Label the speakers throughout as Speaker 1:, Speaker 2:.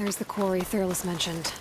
Speaker 1: There's the quarry Thurles mentioned.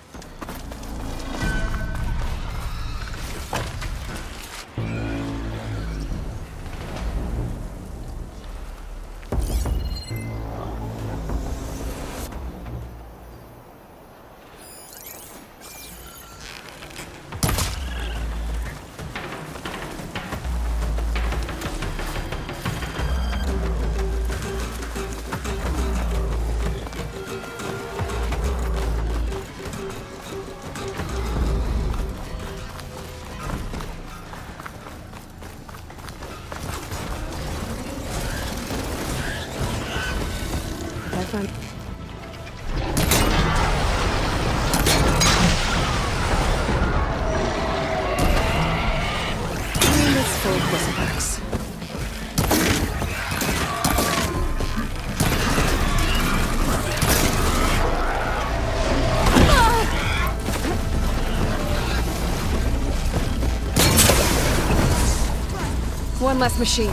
Speaker 1: One less machine.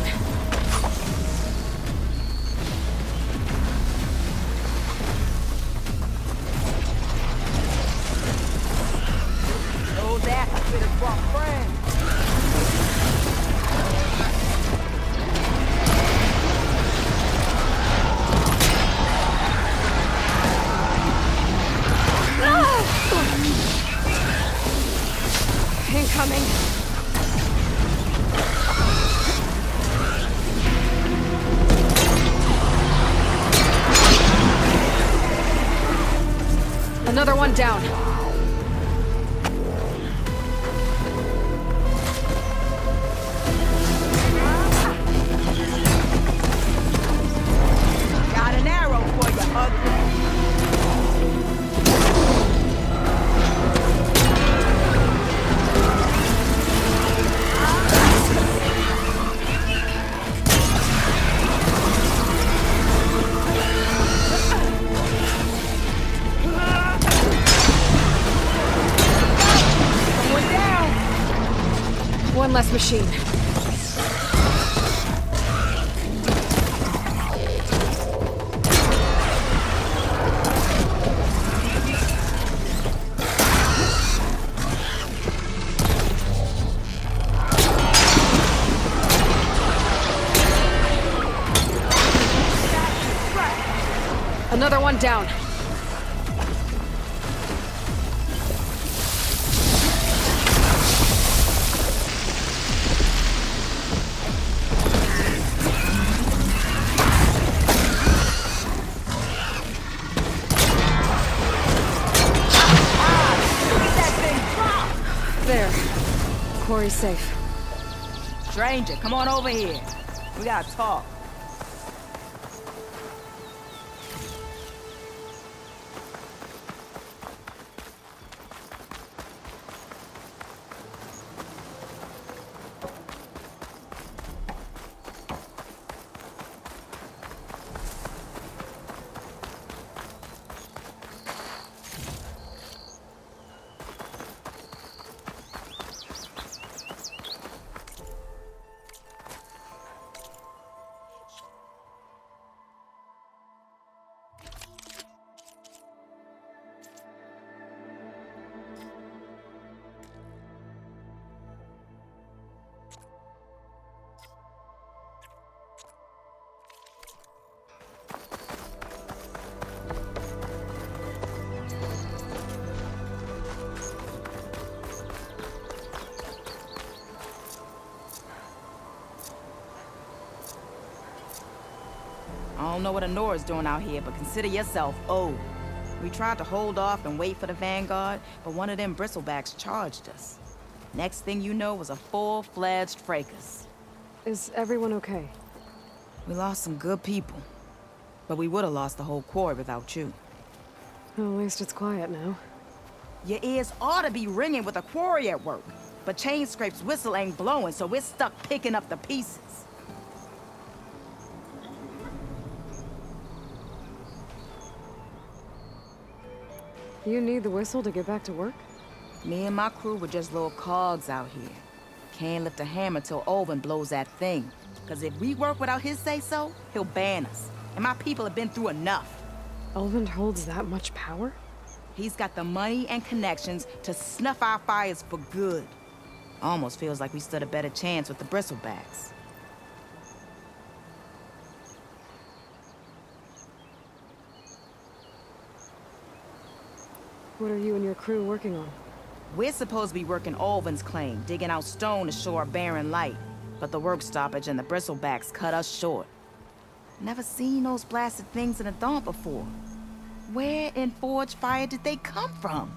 Speaker 2: Oh, that's a bit of rough friend.
Speaker 1: Incoming. Another one down.
Speaker 2: Got an arrow for you, ugly.
Speaker 1: One less machine. Another one down. Quarry's safe.
Speaker 2: Stranger, come on over here. We gotta talk. I don't know what a Nora's doing out here, but consider yourself owed. We tried to hold off and wait for the Vanguard, but one of them bristlebacks charged us. Next thing you know was a full-fledged fracas.
Speaker 1: Is everyone okay?
Speaker 2: We lost some good people, but we would have lost the whole quarry without you.
Speaker 1: Well, at least it's quiet now.
Speaker 2: Your ears ought to be ringing with a quarry at work, but Chainscrape's whistle ain't blowing, so we're stuck picking up the pieces.
Speaker 1: You need the whistle to get back to work?
Speaker 2: Me and my crew were just little cogs out here. Can't lift a hammer till Olvin blows that thing. Cause if we work without his say-so, he'll ban us. And my people have been through enough.
Speaker 1: Olvin holds that much power?
Speaker 2: He's got the money and connections to snuff our fires for good. Almost feels like we stood a better chance with the bristlebacks.
Speaker 1: What are you and your crew working on?
Speaker 2: We're supposed to be working Alvin's claim, digging out stone to show a barren light. But the work stoppage and the bristlebacks cut us short. Never seen those blasted things in the dawn before. Where in Forge Fire did they come from?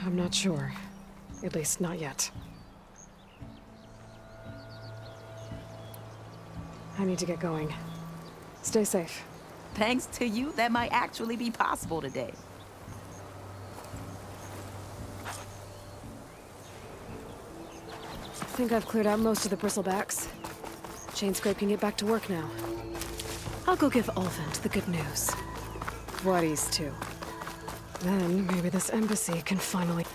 Speaker 1: I'm not sure. At least not yet. I need to get going. Stay safe.
Speaker 2: Thanks to you, that might actually be possible today.
Speaker 1: I think I've cleared out most of the bristlebacks. Chainscrape can get back to work now. I'll go give Orphaned the good news. Whatties too. Then maybe this embassy can finally...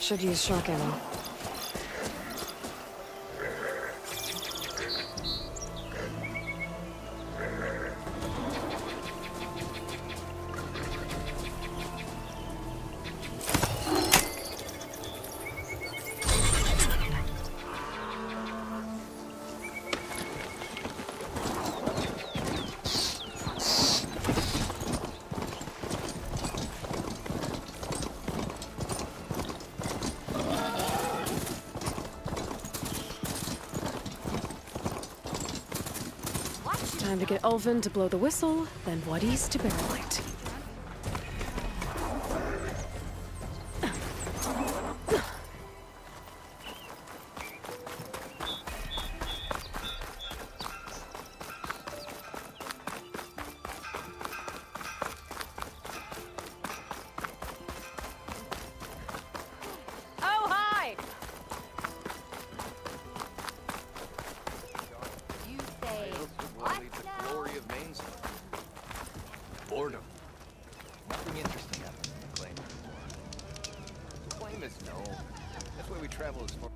Speaker 1: Should use shock ammo. Time to get Ulvin to blow the whistle, then Whatties to barrel light. Oh, hi!
Speaker 3: You say what now?
Speaker 4: Glory of Mainz. Boredom. Nothing interesting happening in Claim anymore. Claim is no. That's why we travel as far.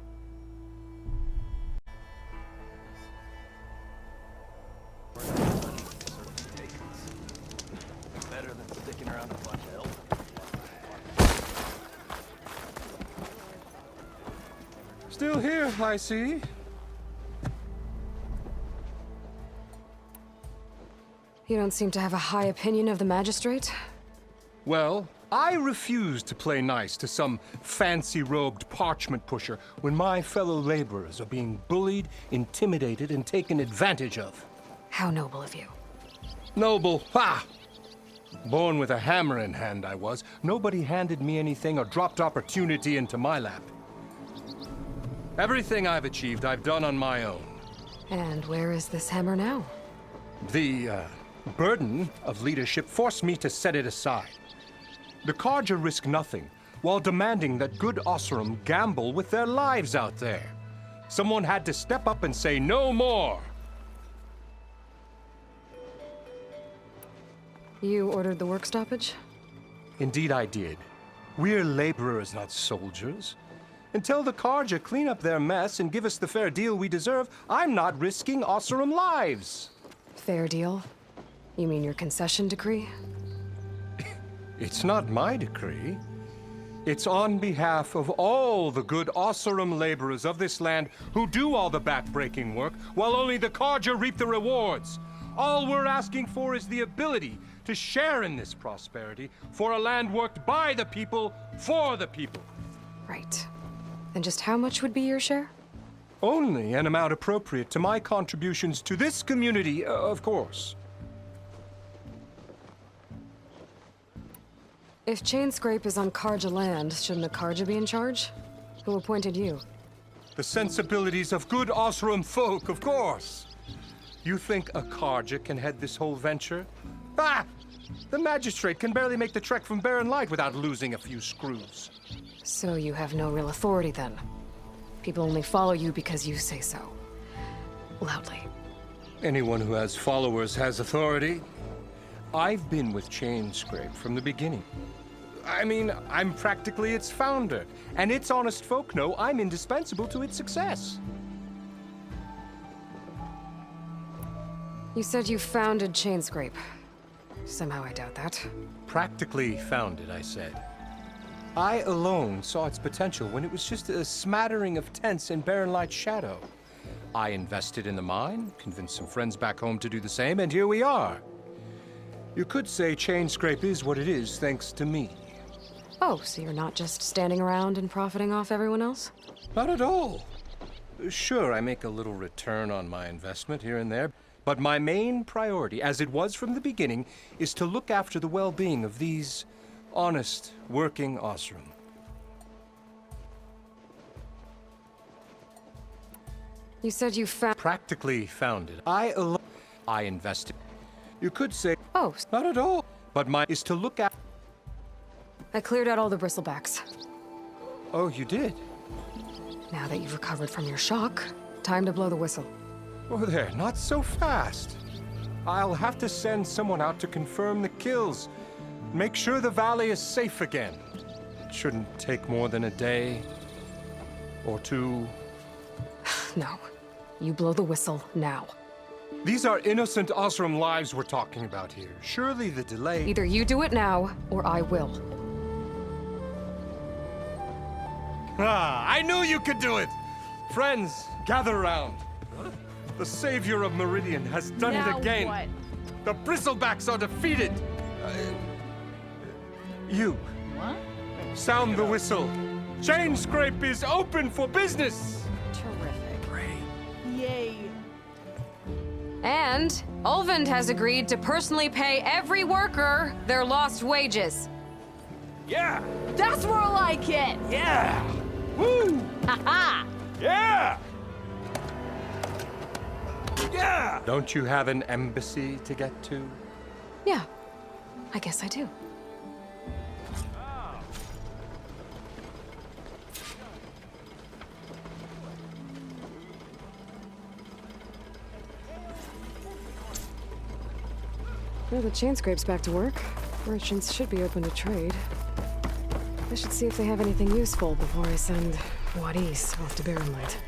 Speaker 4: Better than sticking around a bunch of elves.
Speaker 5: Still here, I see.
Speaker 1: You don't seem to have a high opinion of the magistrate?
Speaker 5: Well, I refuse to play nice to some fancy-robed parchment pusher when my fellow laborers are being bullied, intimidated, and taken advantage of.
Speaker 1: How noble of you.
Speaker 5: Noble, ha! Born with a hammer in hand, I was. Nobody handed me anything or dropped opportunity into my lap. Everything I've achieved, I've done on my own.
Speaker 1: And where is this hammer now?
Speaker 5: The burden of leadership forced me to set it aside. The Carja risk nothing, while demanding that good Osseram gamble with their lives out there. Someone had to step up and say no more.
Speaker 1: You ordered the work stoppage?
Speaker 5: Indeed I did. We're laborers, not soldiers. Until the Carja clean up their mess and give us the fair deal we deserve, I'm not risking Osseram lives.
Speaker 1: Fair deal? You mean your concession decree?
Speaker 5: It's not my decree. It's on behalf of all the good Osseram laborers of this land who do all the back-breaking work, while only the Carja reap the rewards. All we're asking for is the ability to share in this prosperity for a land worked by the people, for the people.
Speaker 1: Right. Then just how much would be your share?
Speaker 5: Only an amount appropriate to my contributions to this community, of course.
Speaker 1: If Chainscrape is on Carja land, shouldn't the Carja be in charge? Who appointed you?
Speaker 5: The sensibilities of good Osseram folk, of course. You think a Carja can head this whole venture? Ah! The magistrate can barely make the trek from Barren Light without losing a few screws.
Speaker 1: So you have no real authority then? People only follow you because you say so. Loudly.
Speaker 5: Anyone who has followers has authority. I've been with Chainscrape from the beginning. I mean, I'm practically its founder, and its honest folk know I'm indispensable to its success.
Speaker 1: You said you founded Chainscrape. Somehow I doubt that.
Speaker 5: Practically founded, I said. I alone saw its potential when it was just a smattering of tents in Barren Light's shadow. I invested in the mine, convinced some friends back home to do the same, and here we are. You could say Chainscrape is what it is thanks to me.
Speaker 1: Oh, so you're not just standing around and profiting off everyone else?
Speaker 5: Not at all. Sure, I make a little return on my investment here and there, but my main priority, as it was from the beginning, is to look after the well-being of these honest, working Osram.
Speaker 1: You said you found...
Speaker 5: Practically founded. I invested. You could say...
Speaker 1: Oh,
Speaker 5: Not at all. But my is to look at...
Speaker 1: I cleared out all the bristlebacks.
Speaker 5: Oh, you did?
Speaker 1: Now that you've recovered from your shock, time to blow the whistle.
Speaker 5: Oh, there, not so fast. I'll have to send someone out to confirm the kills. Make sure the valley is safe again. It shouldn't take more than a day or two.
Speaker 1: No. You blow the whistle now.
Speaker 5: These are innocent Osram lives we're talking about here. Surely the delay...
Speaker 1: Either you do it now, or I will.
Speaker 5: Ah, I knew you could do it! Friends, gather around. The savior of Meridian has done it again.
Speaker 2: What?
Speaker 5: The bristlebacks are defeated. You,
Speaker 2: What?
Speaker 5: sound the whistle. Chainscrape is open for business.
Speaker 2: Terrific. Yay.
Speaker 1: And Orphaned has agreed to personally pay every worker their lost wages.
Speaker 5: Yeah!
Speaker 2: That's more like it.
Speaker 5: Yeah! Woo!
Speaker 2: Ha
Speaker 5: Yeah! Yeah! Don't you have an embassy to get to?
Speaker 1: Yeah, I guess I do. Well, the Chainscrape's back to work. Merchants should be open to trade. I should see if they have anything useful before I send Wadis off to Barren Light.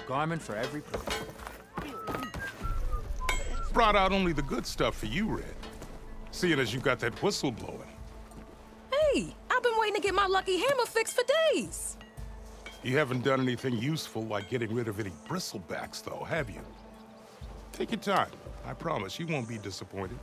Speaker 6: Garment for every purpose.
Speaker 7: Brought out only the good stuff for you, Red. Seeing as you got that whistle blowing.
Speaker 8: Hey, I've been waiting to get my lucky hammer fixed for days.
Speaker 7: You haven't done anything useful like getting rid of any bristlebacks, though, have you? Take your time. I promise you won't be disappointed.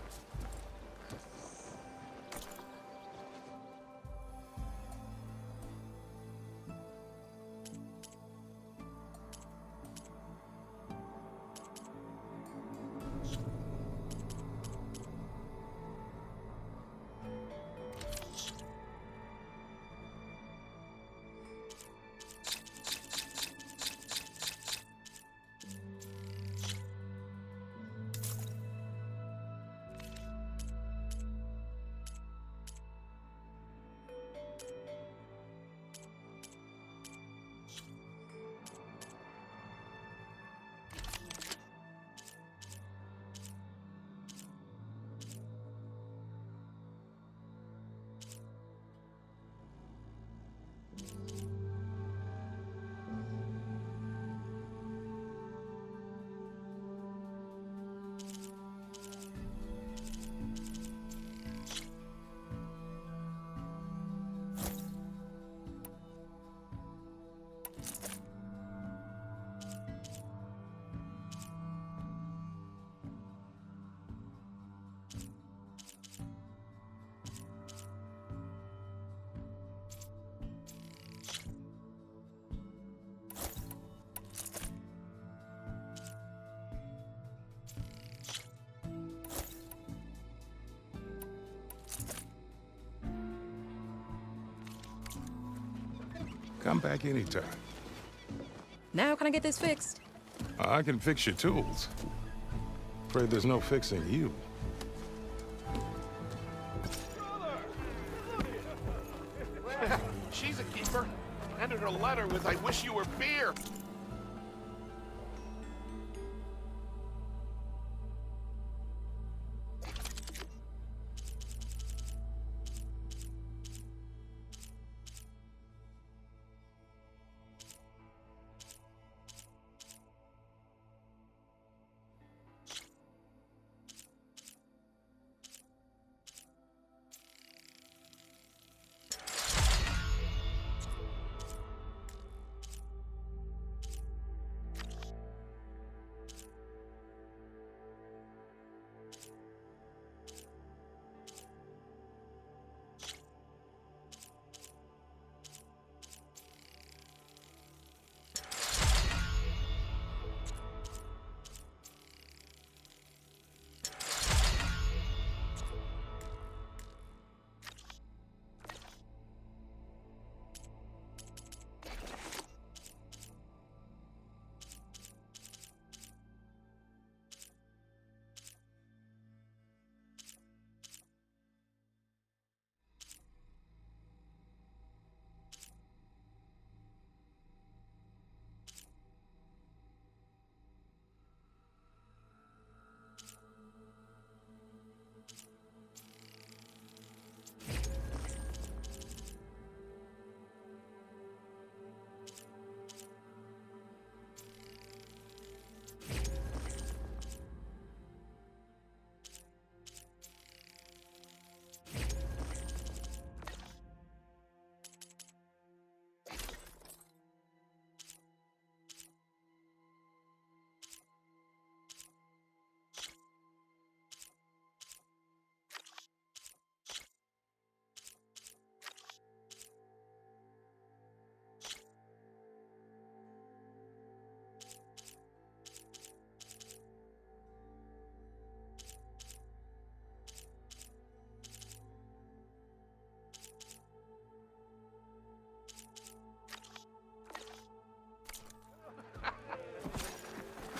Speaker 7: I'm back anytime.
Speaker 8: Now can I get this fixed?
Speaker 7: I can fix your tools. Afraid there's no fixing you.
Speaker 9: She's a keeper. Handed her a letter with "I wish you were beer."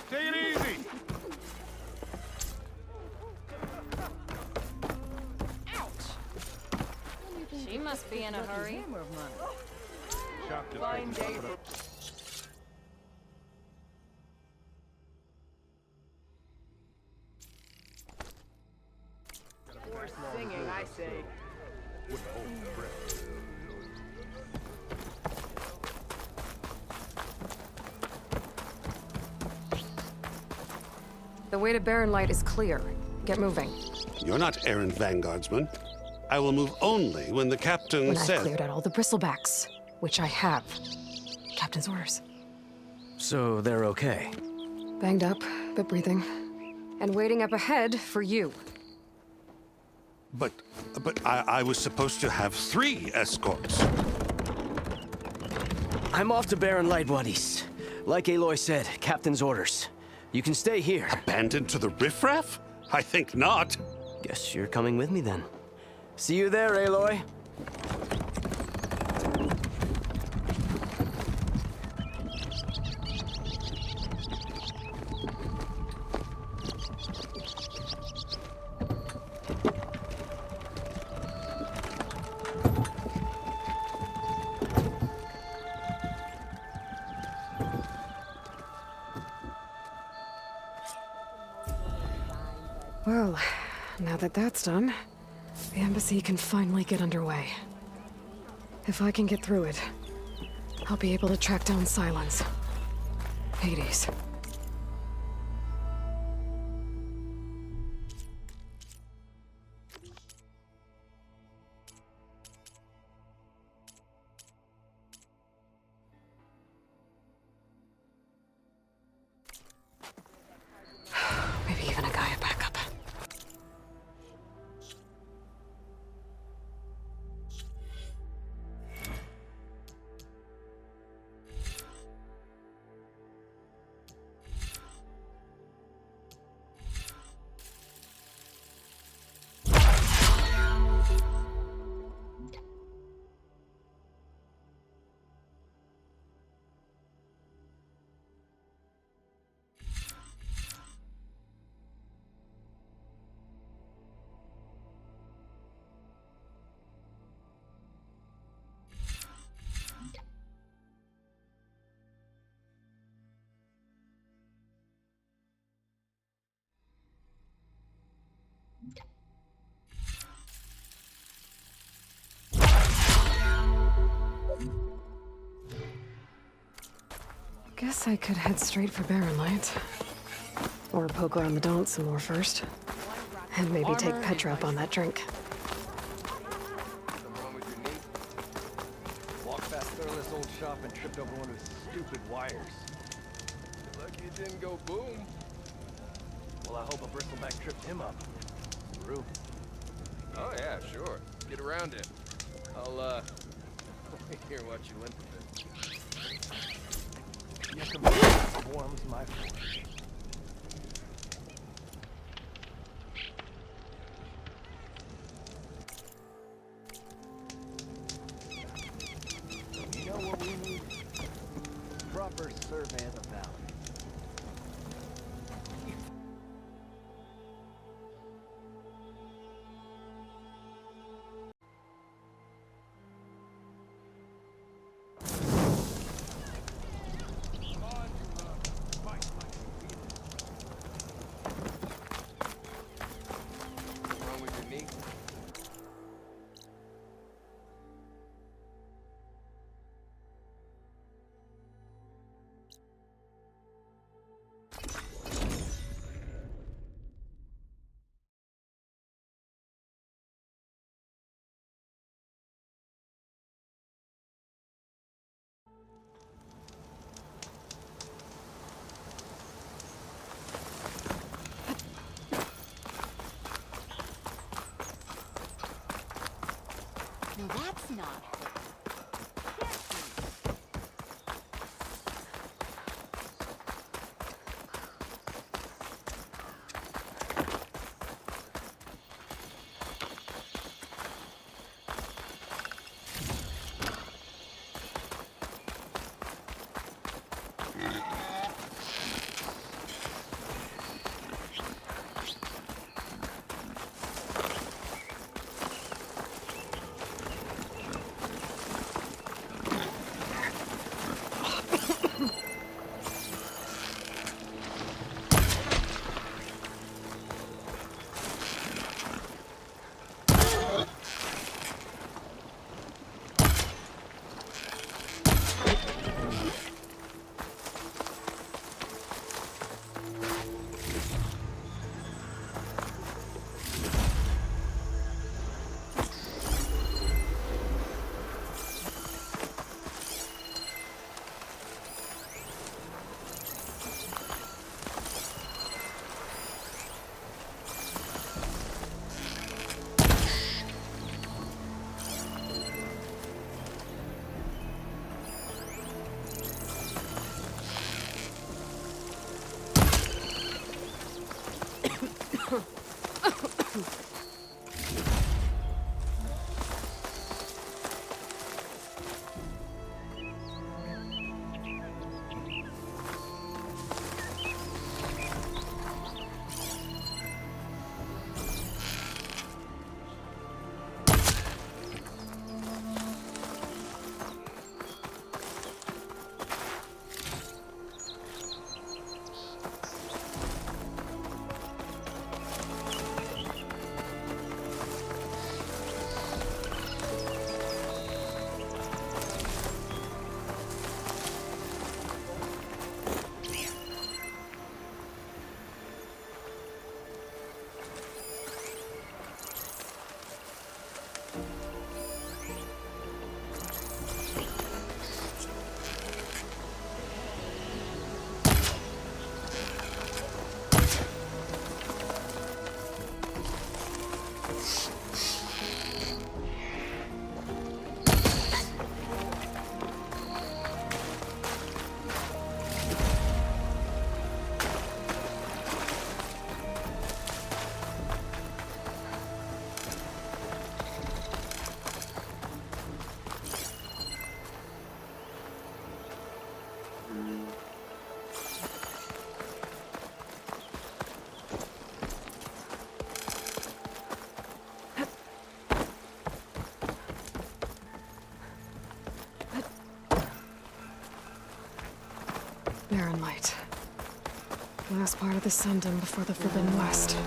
Speaker 7: Take it easy.
Speaker 3: She must be in a hurry.
Speaker 9: Fine day for... More singing, I say.
Speaker 1: The way to Barren Light is clear. Get moving.
Speaker 10: You're not errant vanguardsman. I will move only when the captain
Speaker 1: When I've
Speaker 10: says...
Speaker 1: cleared out all the bristlebacks, which I have. Captain's orders.
Speaker 11: So they're okay?
Speaker 1: Banged up, but breathing. And waiting up ahead for you.
Speaker 10: But I was supposed to have 3 escorts.
Speaker 11: I'm off to Barren Light, Wadis. Like Aloy said, Captain's orders. You can stay here.
Speaker 10: Abandoned to the riffraff? I think not.
Speaker 11: Guess you're coming with me then. See you there, Aloy.
Speaker 1: Well, now that that's done, the embassy can finally get underway. If I can get through it, I'll be able to track down Silence. Hades. Maybe even a Gaia backup. Guess I could head straight for Barren Light. Or poke around the Daunt some more first. And maybe take Petra up on that drink.
Speaker 4: Something wrong with your knee? Walked past Thurless old shop and tripped over one of his stupid wires. You're lucky it didn't go boom. Well, I hope a bristleback tripped him up. Through. Oh yeah, sure. Get around him. I'll here watch you limp a bit. Your companion warms my flesh. You know what we need? Proper survey of the valley. Wrong with your knee?
Speaker 3: No, that's not.
Speaker 1: Barren Light. Last part of the Sundom before the Forbidden West.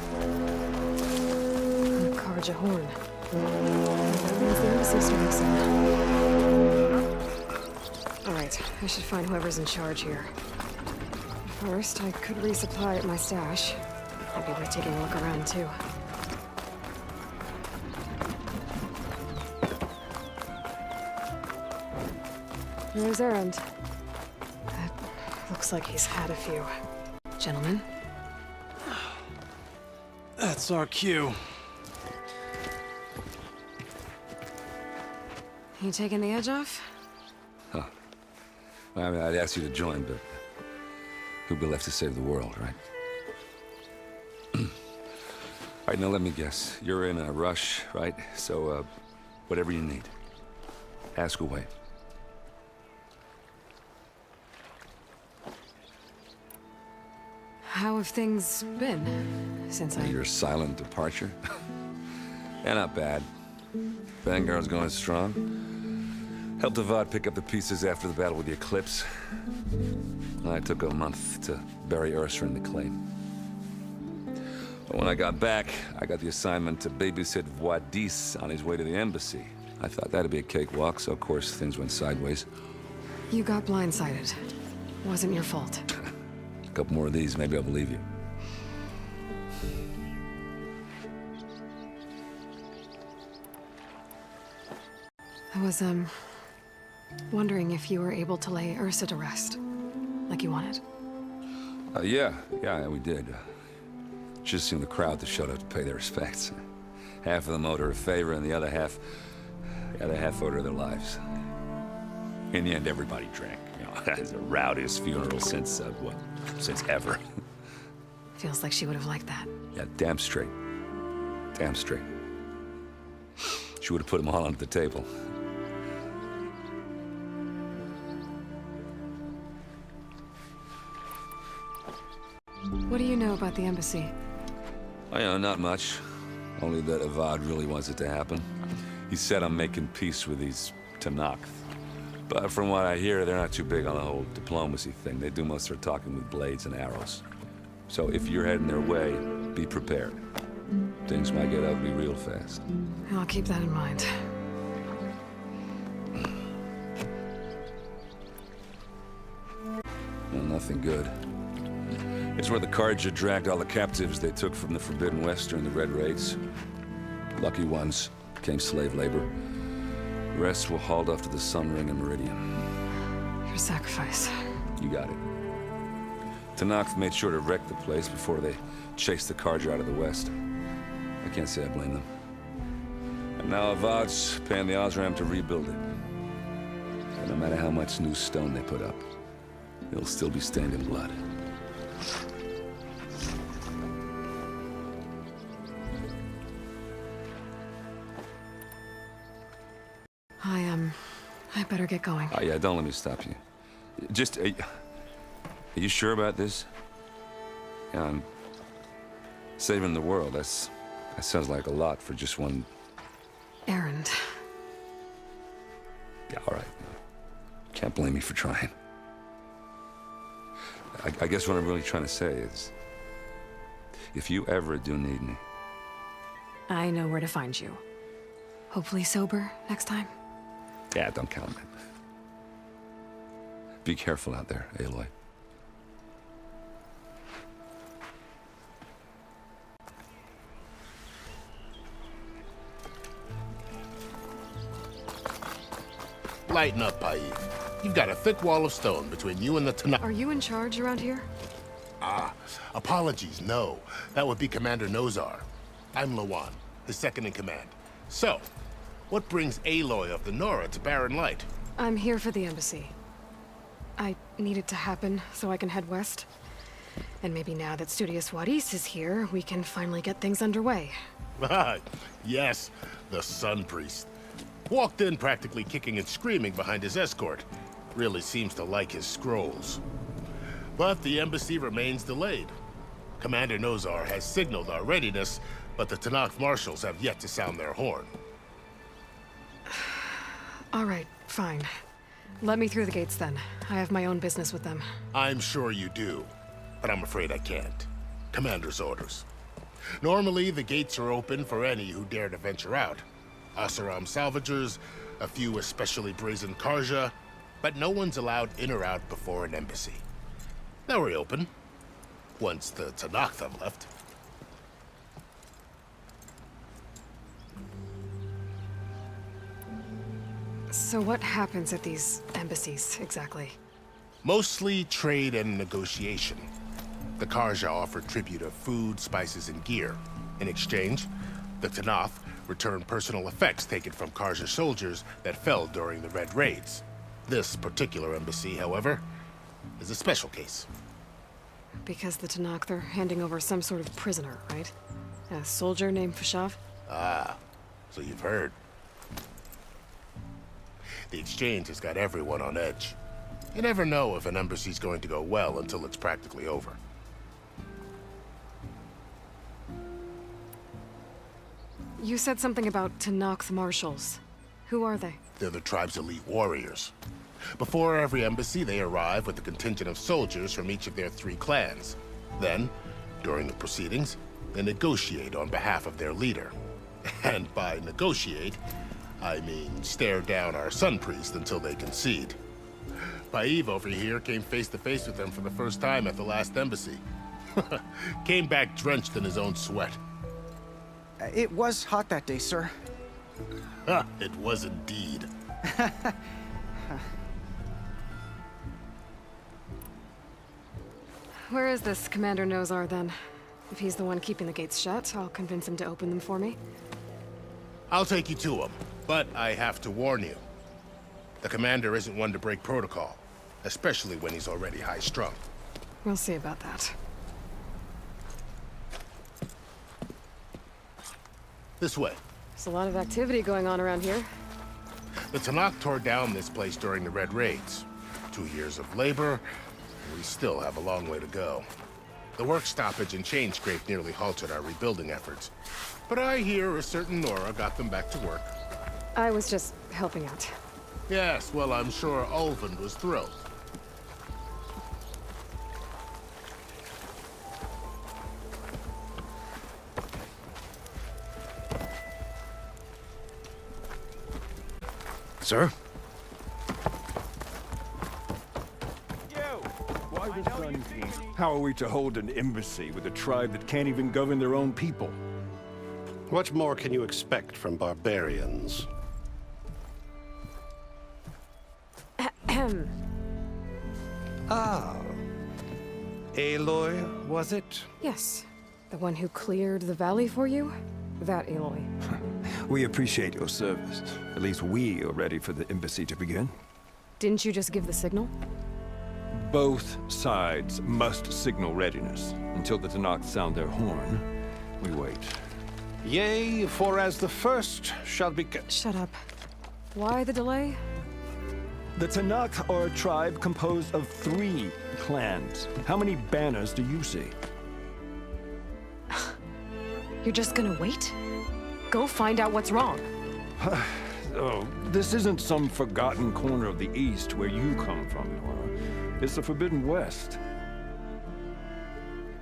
Speaker 1: And Karja Horn. That means the embassy strikes in. Alright, Right. I should find whoever's in charge here. First, I could resupply at my stash. Might be worth taking a look around, too. There's Erend. That looks like he's had a few. Gentlemen?
Speaker 11: That's our cue.
Speaker 1: You taking the edge off?
Speaker 12: Huh. I mean, I'd ask you to join, but who'd be left to save the world, right? All right, now let me guess. You're in a rush, right? So, whatever you need, ask away.
Speaker 1: How have things been since
Speaker 12: Your silent departure? Yeah, not bad. Vanguard's going strong. Helped Avad pick up the pieces after the battle with the Eclipse. I took a month to bury Ursa in the claim. But when I got back, I got the assignment to babysit Wadis on his way to the embassy. I thought that'd be a cakewalk, so of course things went sideways.
Speaker 1: You got blindsided. Wasn't your fault.
Speaker 12: A couple more of these, maybe I'll believe you.
Speaker 1: I was, wondering if you were able to lay Ursa to rest, like you wanted.
Speaker 12: Yeah, we did. Just seemed the crowd that showed up to pay their respects. Half of them owed her a favor, and the other half owed her their lives. In the end, everybody drank. You know, it's the rowdiest funeral since ever.
Speaker 1: Feels like she would have liked that.
Speaker 12: Yeah, damn straight. Damn straight. She would have put them all onto the table.
Speaker 1: What do you know about the embassy?
Speaker 12: Oh, yeah, not much. Only that Avad really wants it to happen. He said I'm making peace with these Tanakh. But from what I hear, they're not too big on the whole diplomacy thing. They do most of their talking with blades and arrows. So if you're heading their way, be prepared. Things might get ugly real fast.
Speaker 1: I'll keep that in mind.
Speaker 12: Well, nothing good. It's where the Carja dragged all the captives they took from the Forbidden West during the Red Raids. Lucky ones became slave labor. The rest were hauled off to the Sun Ring and Meridian.
Speaker 1: Your sacrifice.
Speaker 12: You got it. Tanakh made sure to wreck the place before they chased the Carja out of the West. I can't say I blame them. And now Avad's paying the Osram to rebuild it. And no matter how much new stone they put up, it'll still be stained in blood.
Speaker 1: I better get going.
Speaker 12: Oh, yeah, don't let me stop you. Just, are you sure about this? Yeah, I'm saving the world. That sounds like a lot for just one...
Speaker 1: Erend.
Speaker 12: Yeah, all right. Can't blame me for trying. I guess what I'm really trying to say is, if you ever do need me...
Speaker 1: I know where to find you. Hopefully sober next time.
Speaker 12: Yeah, don't count on it. Be careful out there, Aloy.
Speaker 9: Lighten up, Paid. You've got a thick wall of stone between you and the Tanakh.
Speaker 1: Are you in charge around here?
Speaker 9: Apologies, no. That would be Commander Nozar. I'm Lawan, his second in command. So, what brings Aloy of the Nora to Barren Light?
Speaker 1: I'm here for the embassy. I need it to happen so I can head west. And maybe now that Studious Wadis is here, we can finally get things underway.
Speaker 9: Yes, the Sun Priest. Walked in practically kicking and screaming behind his escort. Really seems to like his scrolls. But the embassy remains delayed. Commander Nozar has signaled our readiness, but the Tanakh marshals have yet to sound their horn.
Speaker 1: All right, fine. Let me through the gates then. I have my own business with them.
Speaker 9: I'm sure you do, but I'm afraid I can't. Commander's orders. Normally, the gates are open for any who dare to venture out. Oseram salvagers, a few especially brazen Carja, but no one's allowed in or out before an embassy. They'll reopen once the Tanakh have left.
Speaker 1: So what happens at these embassies, exactly?
Speaker 9: Mostly trade and negotiation. The Karja offer tribute of food, spices, and gear. In exchange, the Tanakh return personal effects taken from Karja soldiers that fell during the Red Raids. This particular embassy, however, is a special case.
Speaker 1: Because the Tanakh, they're handing over some sort of prisoner, right? A soldier named Fashav?
Speaker 9: Ah, so you've heard. The exchange has got everyone on edge. You never know if an embassy's going to go well until it's practically over.
Speaker 1: You said something about Tanakh marshals. Who are they?
Speaker 9: They're the tribe's elite warriors. Before every embassy, they arrive with a contingent of soldiers from each of their 3 clans. Then, during the proceedings, they negotiate on behalf of their leader. And by negotiate, I mean stare down our sun priest until they concede. Paiv over here came face to face with them for the first time at the last embassy. Came back drenched in his own sweat.
Speaker 13: It was hot that day, sir.
Speaker 9: It was indeed.
Speaker 1: Where is this Commander Nozar, then? If he's the one keeping the gates shut, I'll convince him to open them for me.
Speaker 9: I'll take you to him, but I have to warn you. The commander isn't one to break protocol, especially when he's already high-strung.
Speaker 1: We'll see about that.
Speaker 9: This way.
Speaker 1: There's a lot of activity going on around here.
Speaker 9: The Tanakh tore down this place during the Red Raids. 2 years of labor, and we still have a long way to go. The work stoppage and chain scrape nearly halted our rebuilding efforts. But I hear a certain Nora got them back to work.
Speaker 1: I was just helping out.
Speaker 9: Yes, well, I'm sure Orphaned was thrilled.
Speaker 6: Sir?
Speaker 14: Why this gun team? How are we to hold an embassy with a tribe that can't even govern their own people?
Speaker 10: What more can you expect from barbarians?
Speaker 15: Ah. Aloy, was it?
Speaker 1: Yes. The one who cleared the valley for you? That Aloy.
Speaker 14: We appreciate your service. At least we are ready for the embassy to begin.
Speaker 1: Didn't you just give the signal?
Speaker 14: Both sides must signal readiness. Until the Tanakh sound their horn, we wait.
Speaker 15: Yea, for as the first shall be...
Speaker 1: Shut up. Why the delay?
Speaker 14: The Tanakh are a tribe composed of 3 clans. How many banners do you see?
Speaker 1: You're just gonna wait? Go find out what's wrong.
Speaker 14: Oh, this isn't some forgotten corner of the East where you come from, Nora. It's the Forbidden West.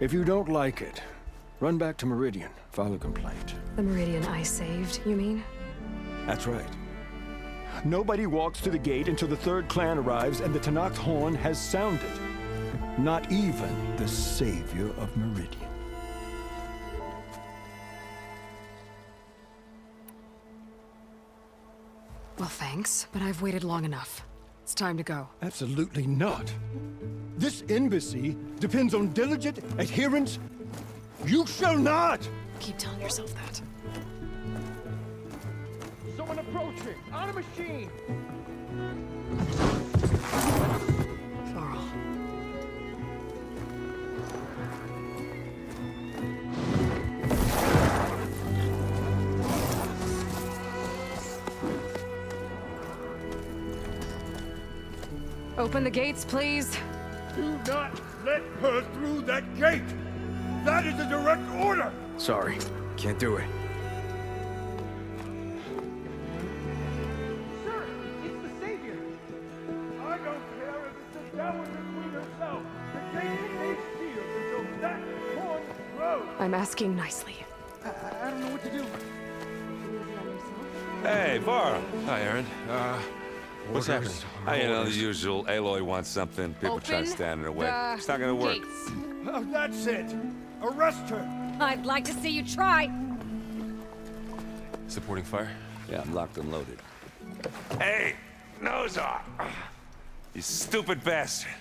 Speaker 14: If you don't like it, run back to Meridian, file a complaint.
Speaker 1: The Meridian I saved, you mean?
Speaker 14: That's right. Nobody walks to the gate until the 3rd clan arrives and the Tanakh's horn has sounded. Not even the savior of Meridian.
Speaker 1: Well, thanks, but I've waited long enough. It's time to go.
Speaker 14: Absolutely not. This embassy depends on diligent adherence. You shall not!
Speaker 1: Keep telling yourself that.
Speaker 4: Someone approaching! On a machine!
Speaker 1: Varl. Open the gates, please.
Speaker 14: Do not let her through that gate! That is a direct order!
Speaker 6: Sorry, can't do it.
Speaker 4: Sir, it's the Savior!
Speaker 14: I don't care if it's the Dowager Queen herself. The gate remains sealed until that horn blows.
Speaker 1: I'm asking nicely.
Speaker 13: I don't know what to do.
Speaker 5: Hey, Varl.
Speaker 16: Hi, Aaron.
Speaker 12: What's happening? You know, the usual. Aloy wants something. People try to stand in her way. It's not gonna work.
Speaker 3: Gates.
Speaker 14: Oh, that's it. Arrest her.
Speaker 3: I'd like to see you try.
Speaker 6: Supporting fire?
Speaker 12: Yeah, I'm locked and loaded.
Speaker 16: Hey, nose off. You stupid bastard.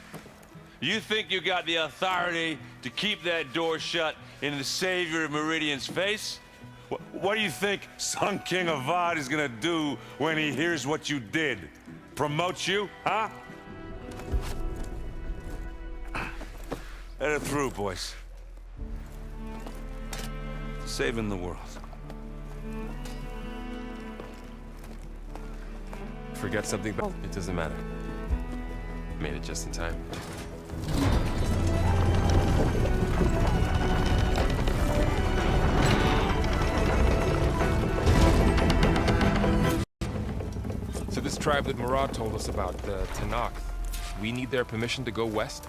Speaker 16: You think you got the authority to keep that door shut in the Savior of Meridian's face? What do you think Sun King Avad is gonna do when he hears what you did? Promote you, huh? Let it through, boys.
Speaker 12: Saving the world.
Speaker 6: Forget something, but it doesn't matter. Made it just in time. So this tribe that Murad told us about, the Tanakh, we need their permission to go west?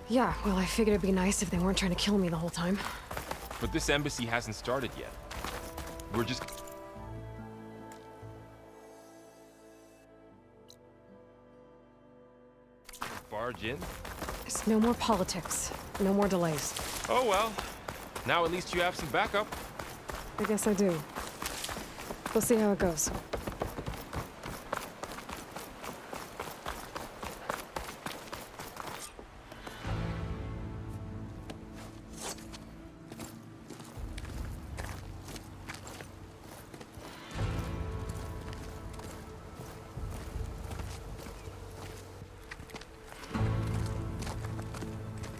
Speaker 1: Yeah, well, I figured it'd be nice if they weren't trying to kill me the whole time.
Speaker 6: But this embassy hasn't started yet. We're just... barge in?
Speaker 1: There's no more politics. No more delays.
Speaker 6: Oh well. Now at least you have some backup.
Speaker 1: I guess I do. We'll see how it goes.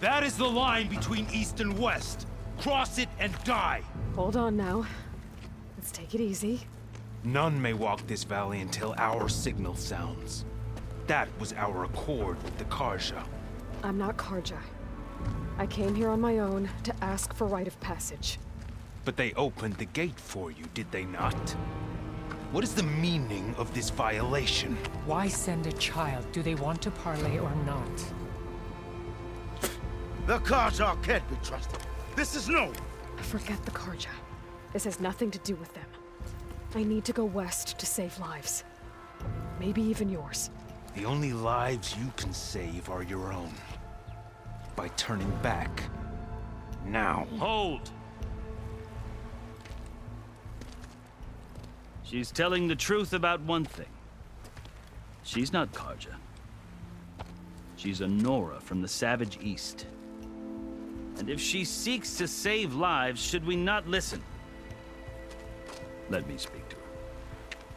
Speaker 17: That is the line between East and West. Cross it and die.
Speaker 1: Hold on now. Let's take it easy.
Speaker 17: None may walk this valley until our signal sounds. That was our accord with the Karja.
Speaker 1: I'm not Karja. I came here on my own to ask for rite of passage.
Speaker 17: But they opened the gate for you, did they not? What is the meaning of this violation?
Speaker 18: Why send a child? Do they want to parley or not?
Speaker 9: The Karja can't be trusted. This is no.
Speaker 1: Forget the Karja. This has nothing to do with them. I need to go west to save lives. Maybe even yours.
Speaker 17: The only lives you can save are your own. By turning back. Now.
Speaker 19: Hold! She's telling the truth about one thing. She's not Karja. She's a Nora from the Savage East. And if she seeks to save lives, should we not listen? Let me speak to her.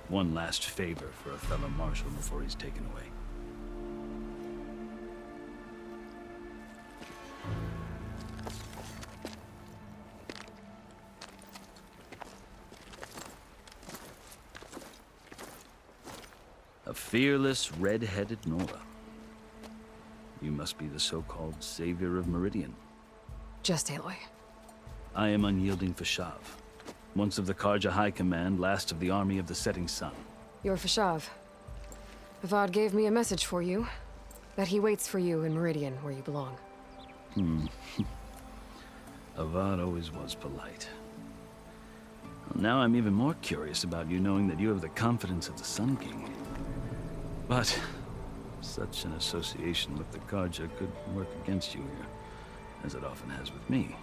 Speaker 19: One last favor for a fellow marshal before he's taken away. A fearless, red-headed Nora. You must be the so-called Savior of Meridian.
Speaker 1: Just Aloy.
Speaker 19: I am unyielding Fashav. Once of the Karja High Command, last of the Army of the Setting Sun.
Speaker 1: You're Fashav. Avad gave me a message for you. That he waits for you in Meridian, where you belong.
Speaker 19: Avad always was polite. Well, now I'm even more curious about you knowing that you have the confidence of the Sun King. But such an association with the Karja could work against you here, as it often has with me.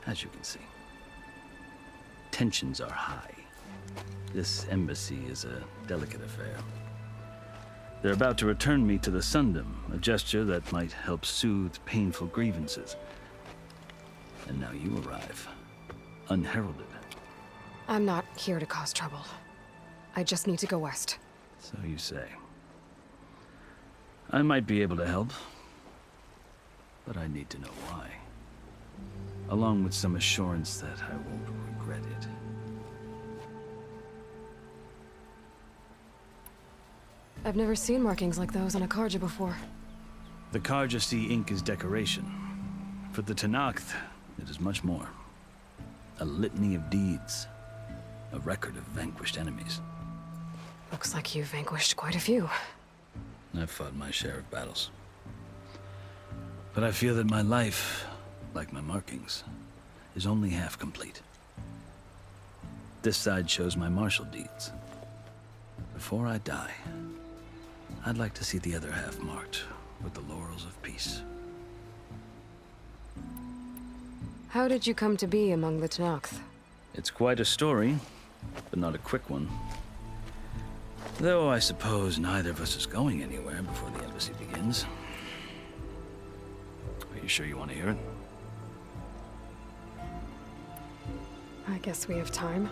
Speaker 19: As you can see. Tensions are high. This embassy is a delicate affair. They're about to return me to the Sundom, a gesture that might help soothe painful grievances. And now you arrive, unheralded.
Speaker 1: I'm not here to cause trouble. I just need to go west.
Speaker 19: So you say. I might be able to help, but I need to know why. Along with some assurance that I won't regret it.
Speaker 1: I've never seen markings like those on a Karja before.
Speaker 19: The Karja see ink as decoration. For the Tanakh, it is much more. A litany of deeds. A record of vanquished enemies.
Speaker 1: Looks like you've vanquished quite a few.
Speaker 19: I've fought my share of battles. But I feel that my life, like my markings, is only half complete. This side shows my martial deeds. Before I die, I'd like to see the other half marked with the laurels of peace.
Speaker 1: How did you come to be among the Tenakth?
Speaker 19: It's quite a story, but not a quick one. Though I suppose neither of us is going anywhere before the embassy begins. Are you sure you want to hear it?
Speaker 1: I guess we have time.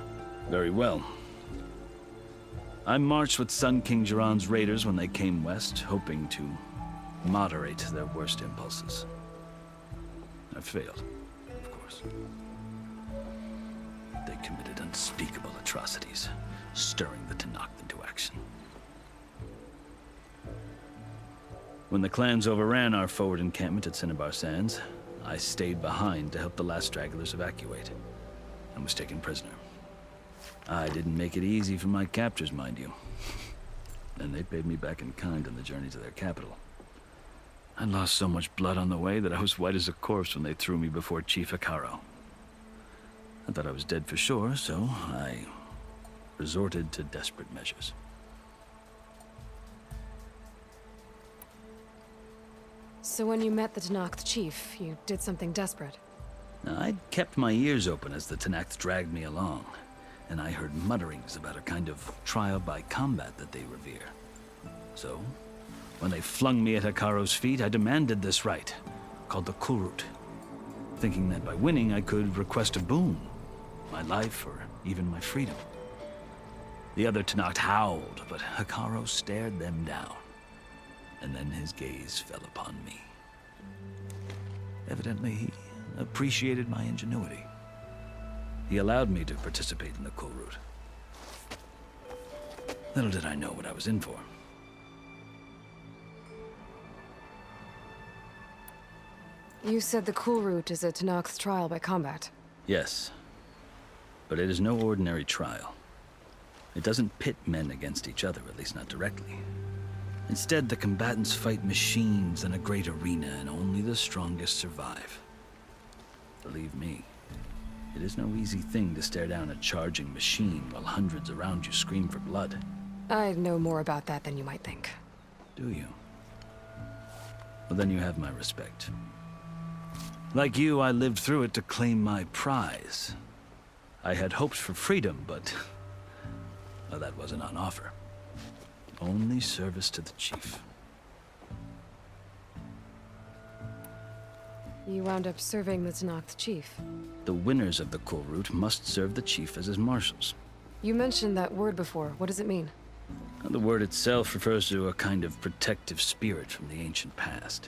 Speaker 19: Very well. I marched with Sun King Jiran's raiders when they came west, hoping to moderate their worst impulses. I failed, of course. They committed unspeakable atrocities, stirring the Tenakth into action. When the clans overran our forward encampment at Cinnabar Sands, I stayed behind to help the last stragglers evacuate, and was taken prisoner. I didn't make it easy for my captors, mind you. And they paid me back in kind on the journey to their capital. I lost so much blood on the way that I was white as a corpse when they threw me before Chief Hekarro. I thought I was dead for sure, so I resorted to desperate measures.
Speaker 1: So when you met the Tenakth chief, you did something desperate?
Speaker 19: I'd kept my ears open as the Tenakth dragged me along, and I heard mutterings about a kind of trial by combat that they revere. So, when they flung me at Hekarro's feet, I demanded this right, called the Kulrut, thinking that by winning I could request a boon, my life or even my freedom. The other Tenakth howled, but Hekarro stared them down, and then his gaze fell upon me. Evidently, he appreciated my ingenuity. He allowed me to participate in the Kulrut. Little did I know what I was in for.
Speaker 1: You said the Kulrut is a Tenakth trial by combat.
Speaker 19: Yes, but it is no ordinary trial. It doesn't pit men against each other, at least not directly. Instead, the combatants fight machines in a great arena, and only the strongest survive. Believe me, it is no easy thing to stare down a charging machine while hundreds around you scream for blood.
Speaker 1: I know more about that than you might think.
Speaker 19: Do you? Well, then you have my respect. Like you, I lived through it to claim my prize. I had hopes for freedom, but well, that wasn't on offer. Only service to the chief.
Speaker 1: You wound up serving the Tenakth chief.
Speaker 19: The winners of the Kulrut must serve the chief as his marshals.
Speaker 1: You mentioned that word before. What does it mean?
Speaker 19: The word itself refers to a kind of protective spirit from the ancient past.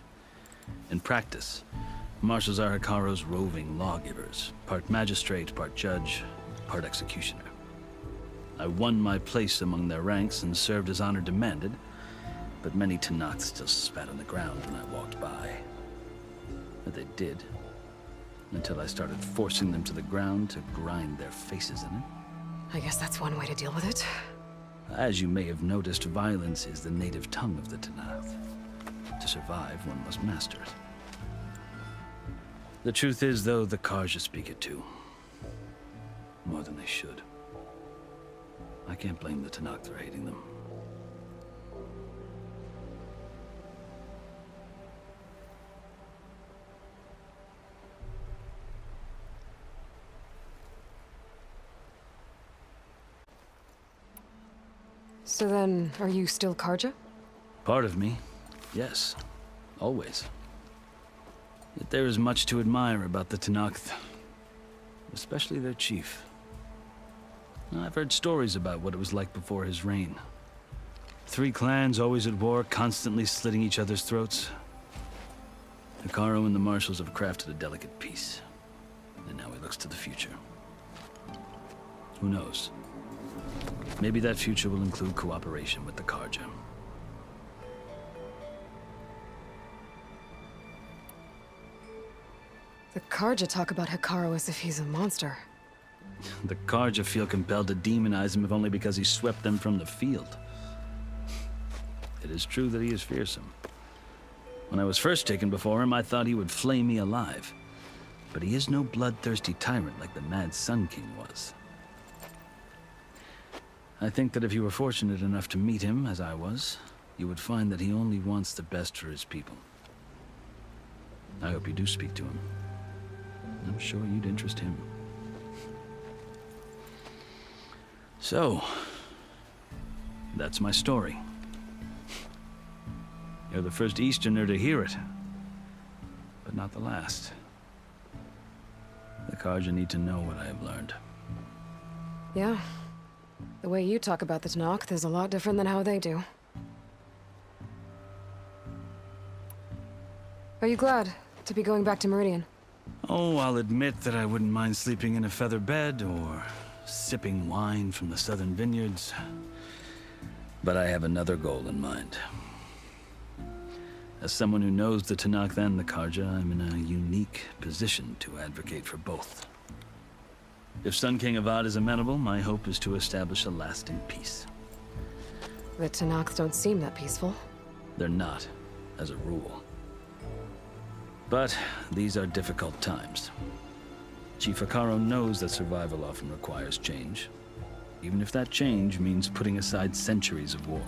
Speaker 19: In practice, marshals are Hekarro's roving lawgivers, part magistrate, part judge, part executioner. I won my place among their ranks and served as honor demanded, but many Tenakth still spat on the ground when I walked by. But they did, until I started forcing them to the ground to grind their faces in it.
Speaker 1: I guess that's one way to deal with it.
Speaker 19: As you may have noticed, violence is the native tongue of the Tenakth. To survive, one must master it. The truth is, though, the Karja speak it too. More than they should. I can't blame the Tenakth for hating them.
Speaker 1: So then, are you still Karja?
Speaker 19: Part of me, yes. Always. Yet there is much to admire about the Tenakth. Especially their chief. I've heard stories about what it was like before his reign. 3 clans always at war, constantly slitting each other's throats. Hekarro and the marshals have crafted a delicate peace. And now he looks to the future. Who knows? Maybe that future will include cooperation with the Karja.
Speaker 1: The Karja talk about Hekarro as if he's a monster.
Speaker 19: The Karja feel compelled to demonize him if only because he swept them from the field. It is true that he is fearsome. When I was first taken before him, I thought he would flay me alive. But he is no bloodthirsty tyrant like the Mad Sun King was. I think that if you were fortunate enough to meet him, as I was, you would find that he only wants the best for his people. I hope you do speak to him. I'm sure you'd interest him. So, that's my story. You're the first Easterner to hear it, but not the last. The Carja need to know what I have learned.
Speaker 1: Yeah. The way you talk about the Tenakth is a lot different than how they do. Are you glad to be going back to Meridian?
Speaker 19: Oh, I'll admit that I wouldn't mind sleeping in a feather bed or sipping wine from the southern vineyards. But I have another goal in mind. As someone who knows the Tenakth and the Carja, I'm in a unique position to advocate for both. If Sun King Avad is amenable, my hope is to establish a lasting peace.
Speaker 1: The Tenakth don't seem that peaceful.
Speaker 19: They're not, as a rule. But these are difficult times. Chief Akaro knows that survival often requires change, even if that change means putting aside centuries of war.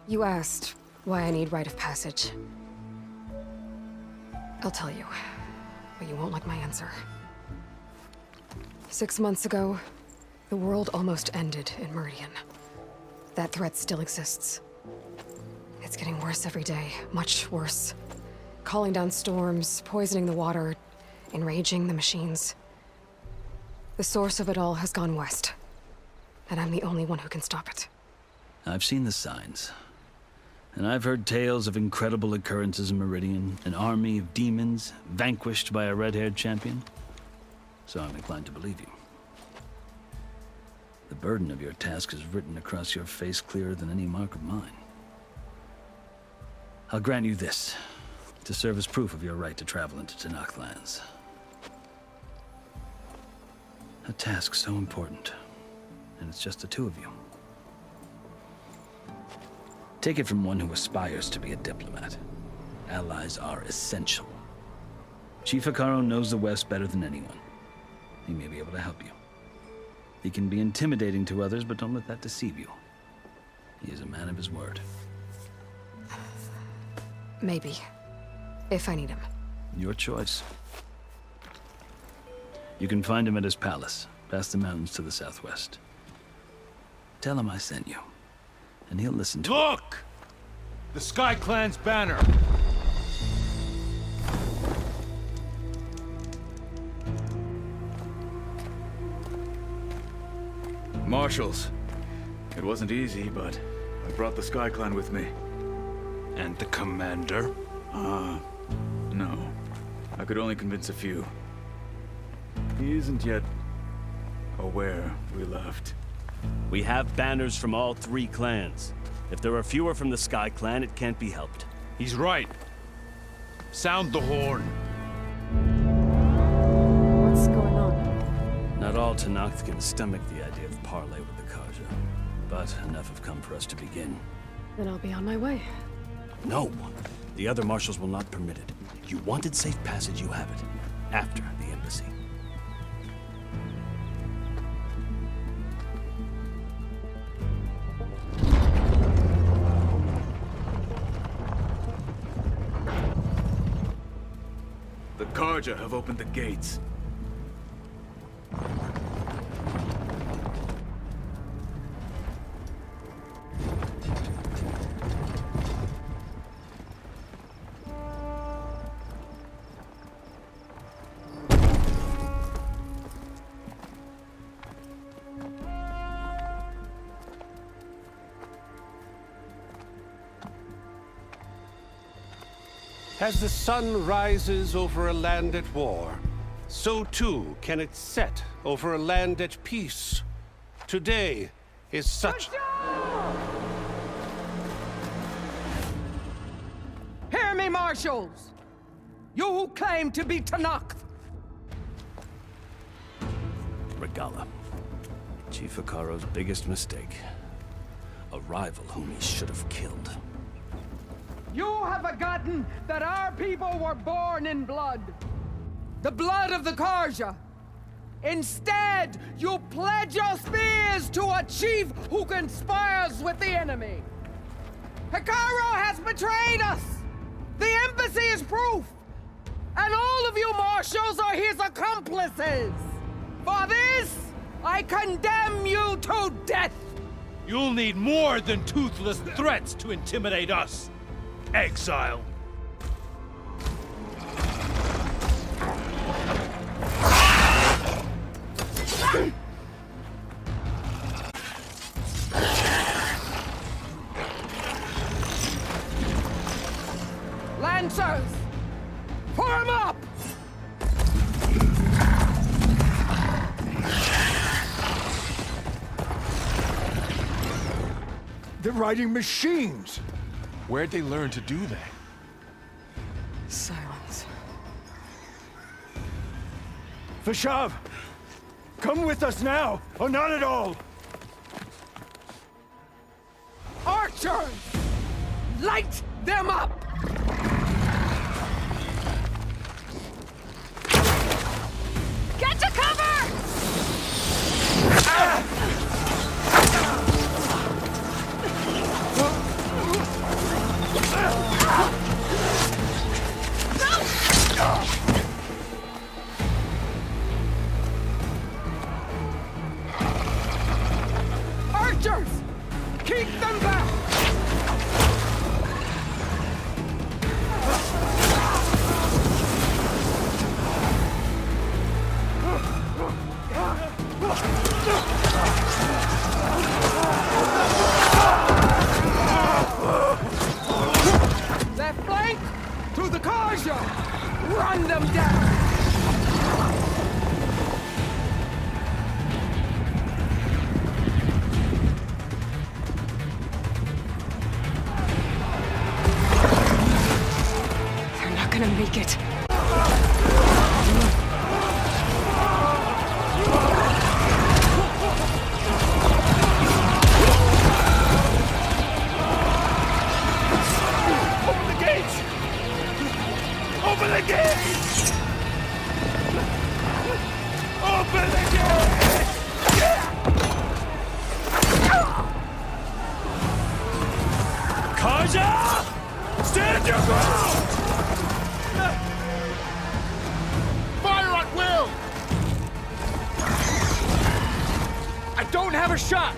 Speaker 1: You asked why I need rite of passage. I'll tell you, but you won't like my answer. 6 months ago, the world almost ended in Meridian. That threat still exists. It's getting worse every day, much worse. Calling down storms, poisoning the water, enraging the machines. The source of it all has gone west, and I'm the only one who can stop it.
Speaker 19: I've seen the signs. And I've heard tales of incredible occurrences in Meridian, an army of demons vanquished by a red-haired champion. So I'm inclined to believe you. The burden of your task is written across your face clearer than any mark of mine. I'll grant you this, to serve as proof of your right to travel into Tenakth lands. A task so important, and it's just the two of you. Take it from one who aspires to be a diplomat. Allies are essential. Chief Akaro knows the West better than anyone. He may be able to help you. He can be intimidating to others, but don't let that deceive you. He is a man of his word.
Speaker 1: Maybe. If I need him.
Speaker 19: Your choice. You can find him at his palace, past the mountains to the southwest. Tell him I sent you, and he'll listen to
Speaker 15: Look! The Sky Clan's banner!
Speaker 20: Marshals. It wasn't easy, but I brought the Sky Clan with me.
Speaker 19: And the commander?
Speaker 20: No. I could only convince a few. He isn't yet aware we left.
Speaker 21: We have banners from all 3 clans. If there are fewer from the Sky Clan, it can't be helped.
Speaker 15: He's right. Sound the horn.
Speaker 1: What's going on?
Speaker 19: Not all Tenakth can stomach the idea of parley with the Carja, but enough have come for us to begin.
Speaker 1: Then I'll be on my way.
Speaker 21: No. The other marshals will not permit it. You wanted safe passage, you have it. After the embassy.
Speaker 20: The Carja have opened the gates.
Speaker 10: As the sun rises over a land at war, so too can it set over a land at peace. Today is such...
Speaker 22: Hear me, marshals! You who claim to be Tenakth!
Speaker 21: Regala. Chief Akaro's biggest mistake. A rival whom he should have killed.
Speaker 22: You have forgotten that our people were born in blood. The blood of the Carja. Instead, you pledge your spears to a chief who conspires with the enemy. Hekarro has betrayed us! The embassy is proof! And all of you marshals are his accomplices! For this, I condemn you to death!
Speaker 17: You'll need more than toothless threats to intimidate us, exile.
Speaker 22: Lancers! Form up!
Speaker 14: They're riding machines!
Speaker 6: Where'd they learn to do that?
Speaker 1: Silence.
Speaker 14: Vashav! Come with us now, or not at all!
Speaker 22: Archers! Light them up!
Speaker 3: Get to cover!
Speaker 22: Archers! Keep them back! Left flank! To the Karja! Run them down!
Speaker 1: They're not gonna make it.
Speaker 17: Open the gates! Open the gates! Open the gates! Kaja! Stand your ground!
Speaker 22: Fire at will! I don't have a shot!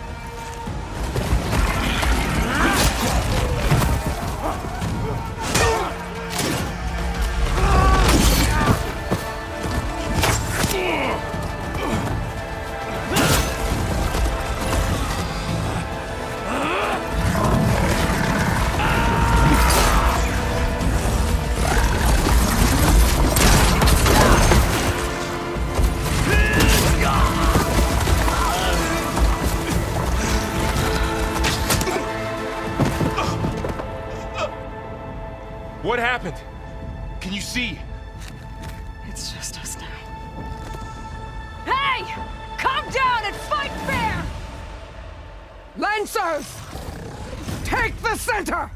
Speaker 6: What happened? Can you see?
Speaker 1: It's just us now.
Speaker 22: Hey! Come down and fight fair! Lancers! Take the center!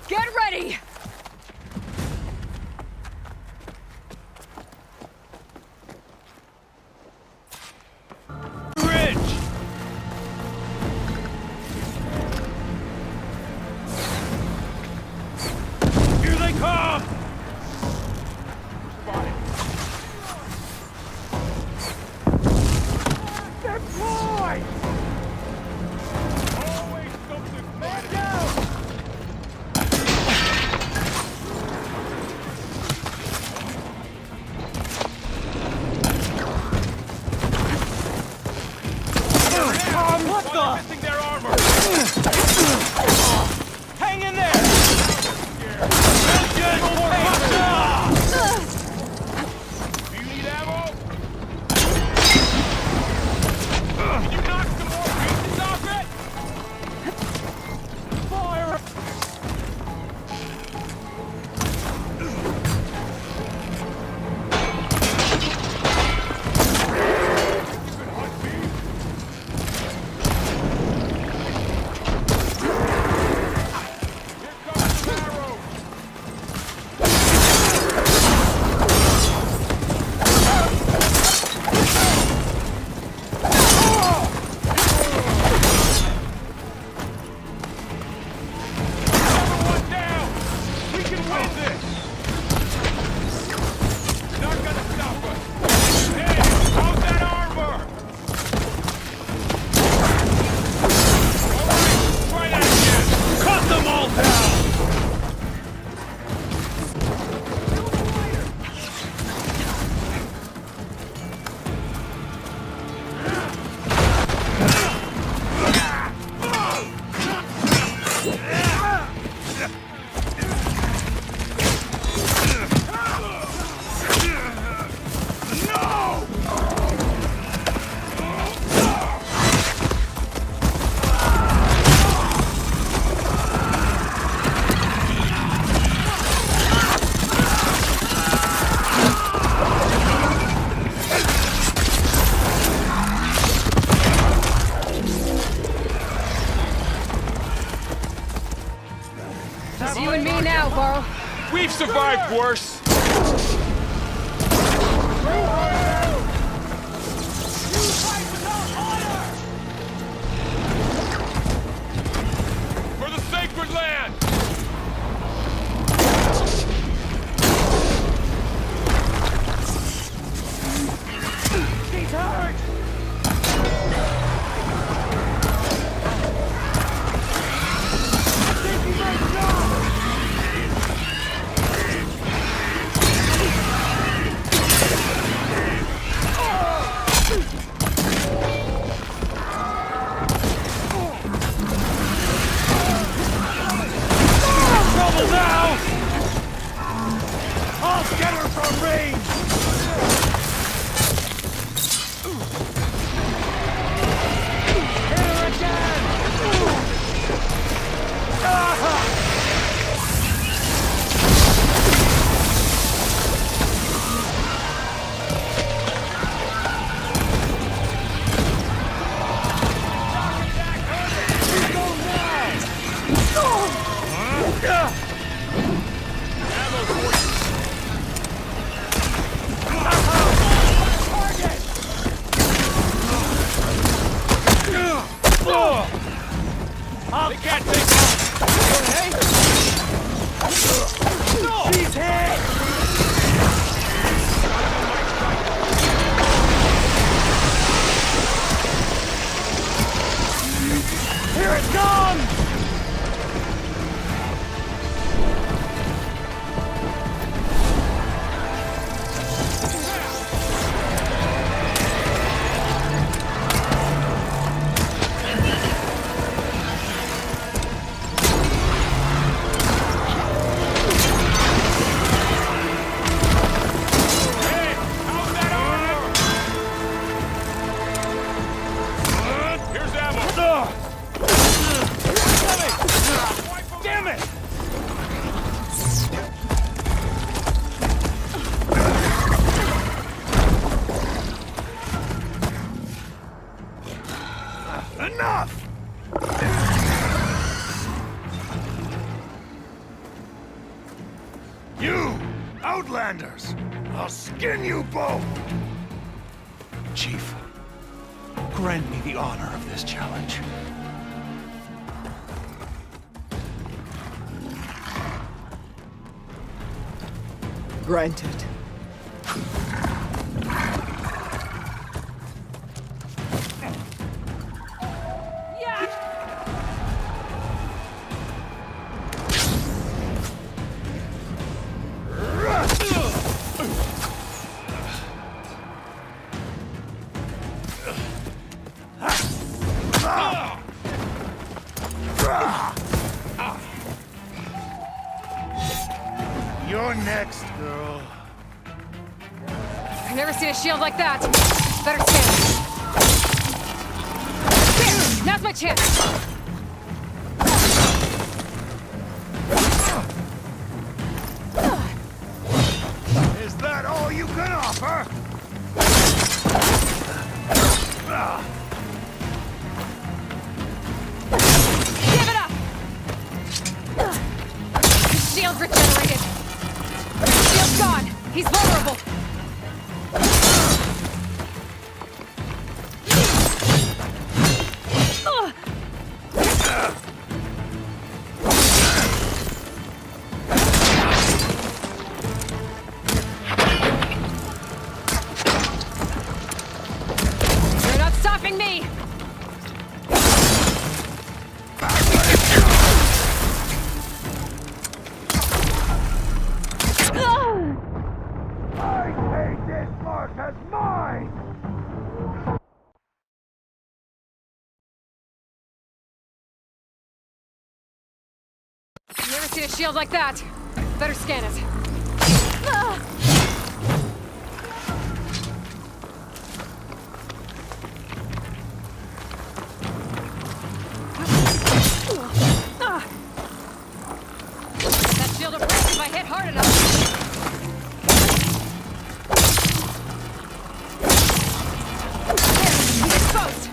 Speaker 3: Get ready!
Speaker 17: Bridge! Here they come!
Speaker 22: Deploy!
Speaker 17: Always something better.
Speaker 3: It's you and me now, Carl.
Speaker 6: We've survived worse. For the sacred land!
Speaker 3: He's hurt!
Speaker 6: They can't take off! Hey! No! She's hit! Here it comes! Damn it! Enough!
Speaker 2: You, Outlanders! I'll skin you both!
Speaker 17: Chief, grant me the honor of this challenge.
Speaker 22: Granted.
Speaker 2: You're next, girl.
Speaker 3: I've never seen a shield like that. Better stand. There! Now's my chance!
Speaker 2: Is that all you can offer?
Speaker 3: Give it up! His shield regenerated. His shield's gone. He's vulnerable. You're not stopping me!
Speaker 2: I
Speaker 3: see a shield like that. Better scan it. That shield will break if I hit hard enough. There, he's exposed.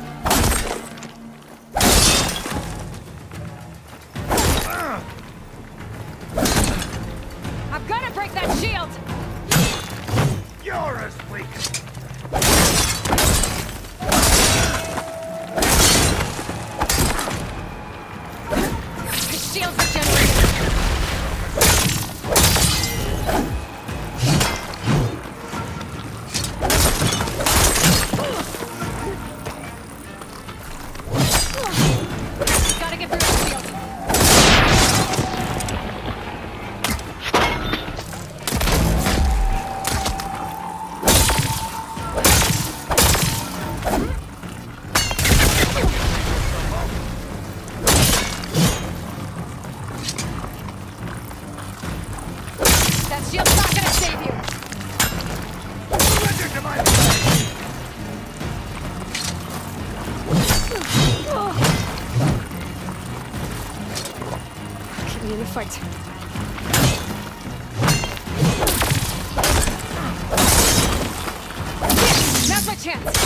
Speaker 3: I've got to break that shield!
Speaker 2: You're as weak.
Speaker 3: The shield's regenerated. Gotta get through that shield. That shield's not gonna save you!
Speaker 2: Surrender to my
Speaker 1: Keep me in the fight.
Speaker 3: Now's my chance!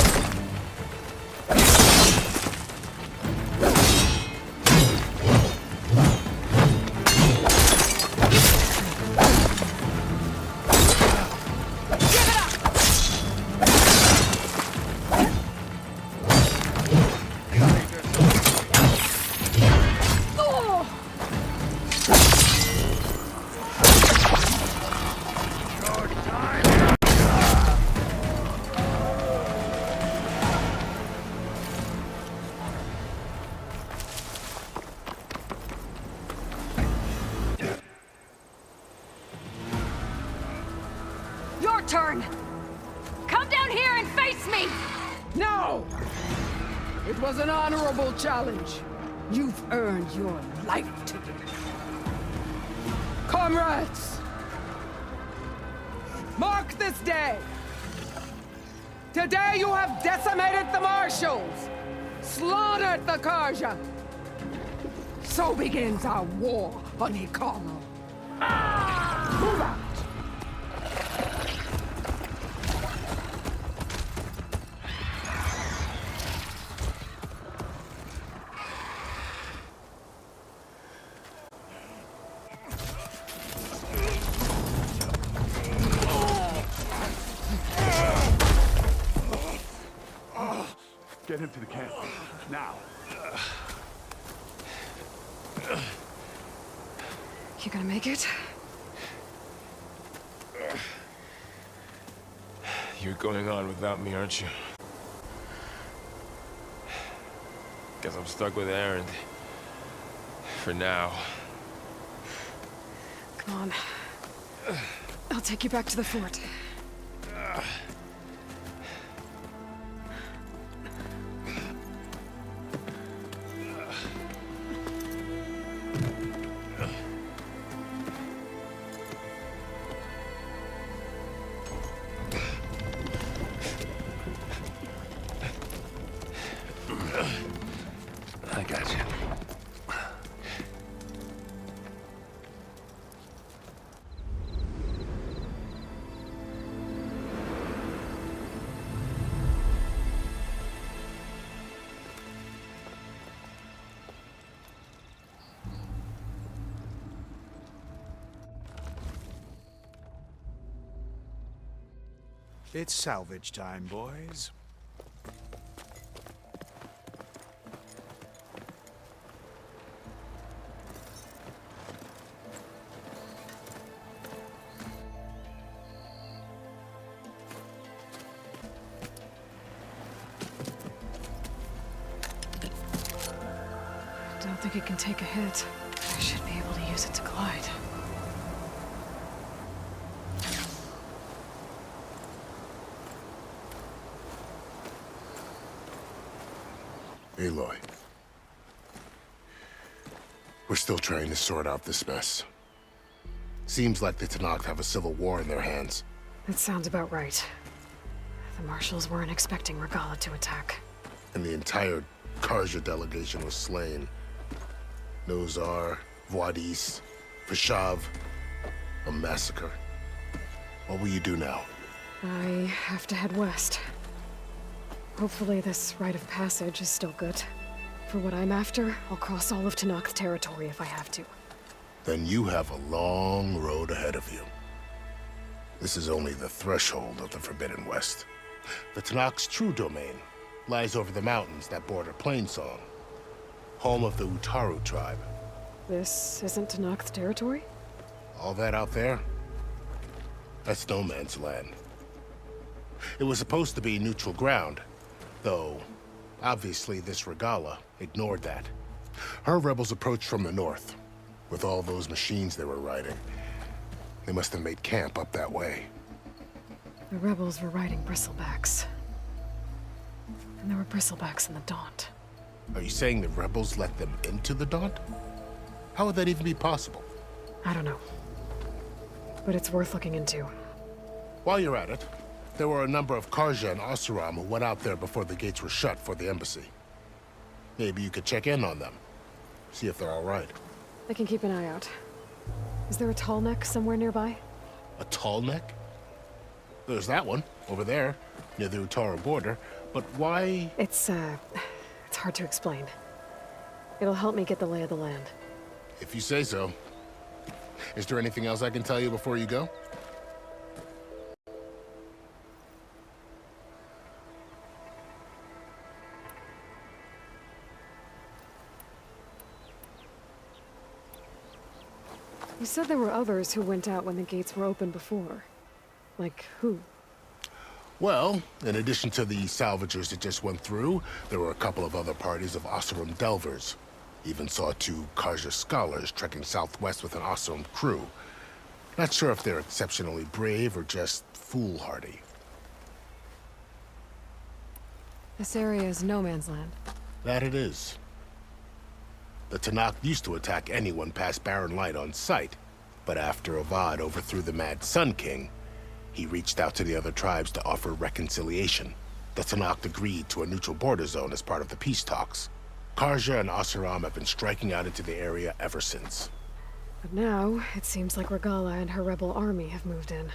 Speaker 3: Your turn! Come down here and face me!
Speaker 22: No! It was an honorable challenge. You've earned your life today. Comrades! Mark this day! Today you have decimated the Marshals! Slaughtered the Karja! So begins our war on Hikaru. Move out!
Speaker 2: Get him to the camp. Now.
Speaker 1: You gonna make it?
Speaker 6: You're going on without me, aren't you? Guess I'm stuck with Aaron. For now.
Speaker 1: Come on. I'll take you back to the fort.
Speaker 12: I got you.
Speaker 17: It's salvage time, boys.
Speaker 1: Don't think it can take a hit. I should be able to use it to glide.
Speaker 9: Aloy. We're still trying to sort out this mess. Seems like the Tenakth have a civil war in their hands.
Speaker 1: That sounds about right. The marshals weren't expecting Regalla to attack.
Speaker 9: And the entire Karja delegation was slain. Nozar, Wadis, Fashav. A massacre. What will you do now?
Speaker 1: I have to head west. Hopefully this rite of passage is still good. For what I'm after, I'll cross all of Tenakth territory if I have to.
Speaker 9: Then you have a long road ahead of you. This is only the threshold of the Forbidden West. The Tenakth's true domain lies over the mountains that border Plainsong, home of the Utaru tribe.
Speaker 1: This isn't Tenakth territory?
Speaker 9: All that out there? That's no man's land. It was supposed to be neutral ground, though obviously this Regalla ignored that. Her rebels approached from the north. With all those machines they were riding, they must have made camp up that way.
Speaker 1: The rebels were riding bristlebacks. And there were bristlebacks in the Daunt.
Speaker 9: Are you saying the rebels let them into the Daunt? How would that even be possible?
Speaker 1: I don't know. But it's worth looking into.
Speaker 9: While you're at it, there were a number of Karja and Oseram who went out there before the gates were shut for the embassy. Maybe you could check in on them. See if they're all right.
Speaker 1: I can keep an eye out. Is there a tall neck somewhere nearby?
Speaker 9: A tall neck? There's that one, over there, near the Utaru border. But why?
Speaker 1: It's hard to explain. It'll help me get the lay of the land.
Speaker 9: If you say so. Is there anything else I can tell you before you go?
Speaker 1: You said there were others who went out when the gates were open before. Like who?
Speaker 9: Well, in addition to the salvagers that just went through, there were a couple of other parties of Oseram delvers. Even saw 2 Karja scholars trekking southwest with an Oseram crew. Not sure if they're exceptionally brave or just foolhardy.
Speaker 1: This area is no man's land.
Speaker 9: That it is. The Tenakth used to attack anyone past Barren Light on sight, but after Avad overthrew the Mad Sun King, he reached out to the other tribes to offer reconciliation. The Tenakth agreed to a neutral border zone as part of the peace talks. Karja and Oseram have been striking out into the area ever since.
Speaker 1: But now, it seems like Regalla and her rebel army have moved in.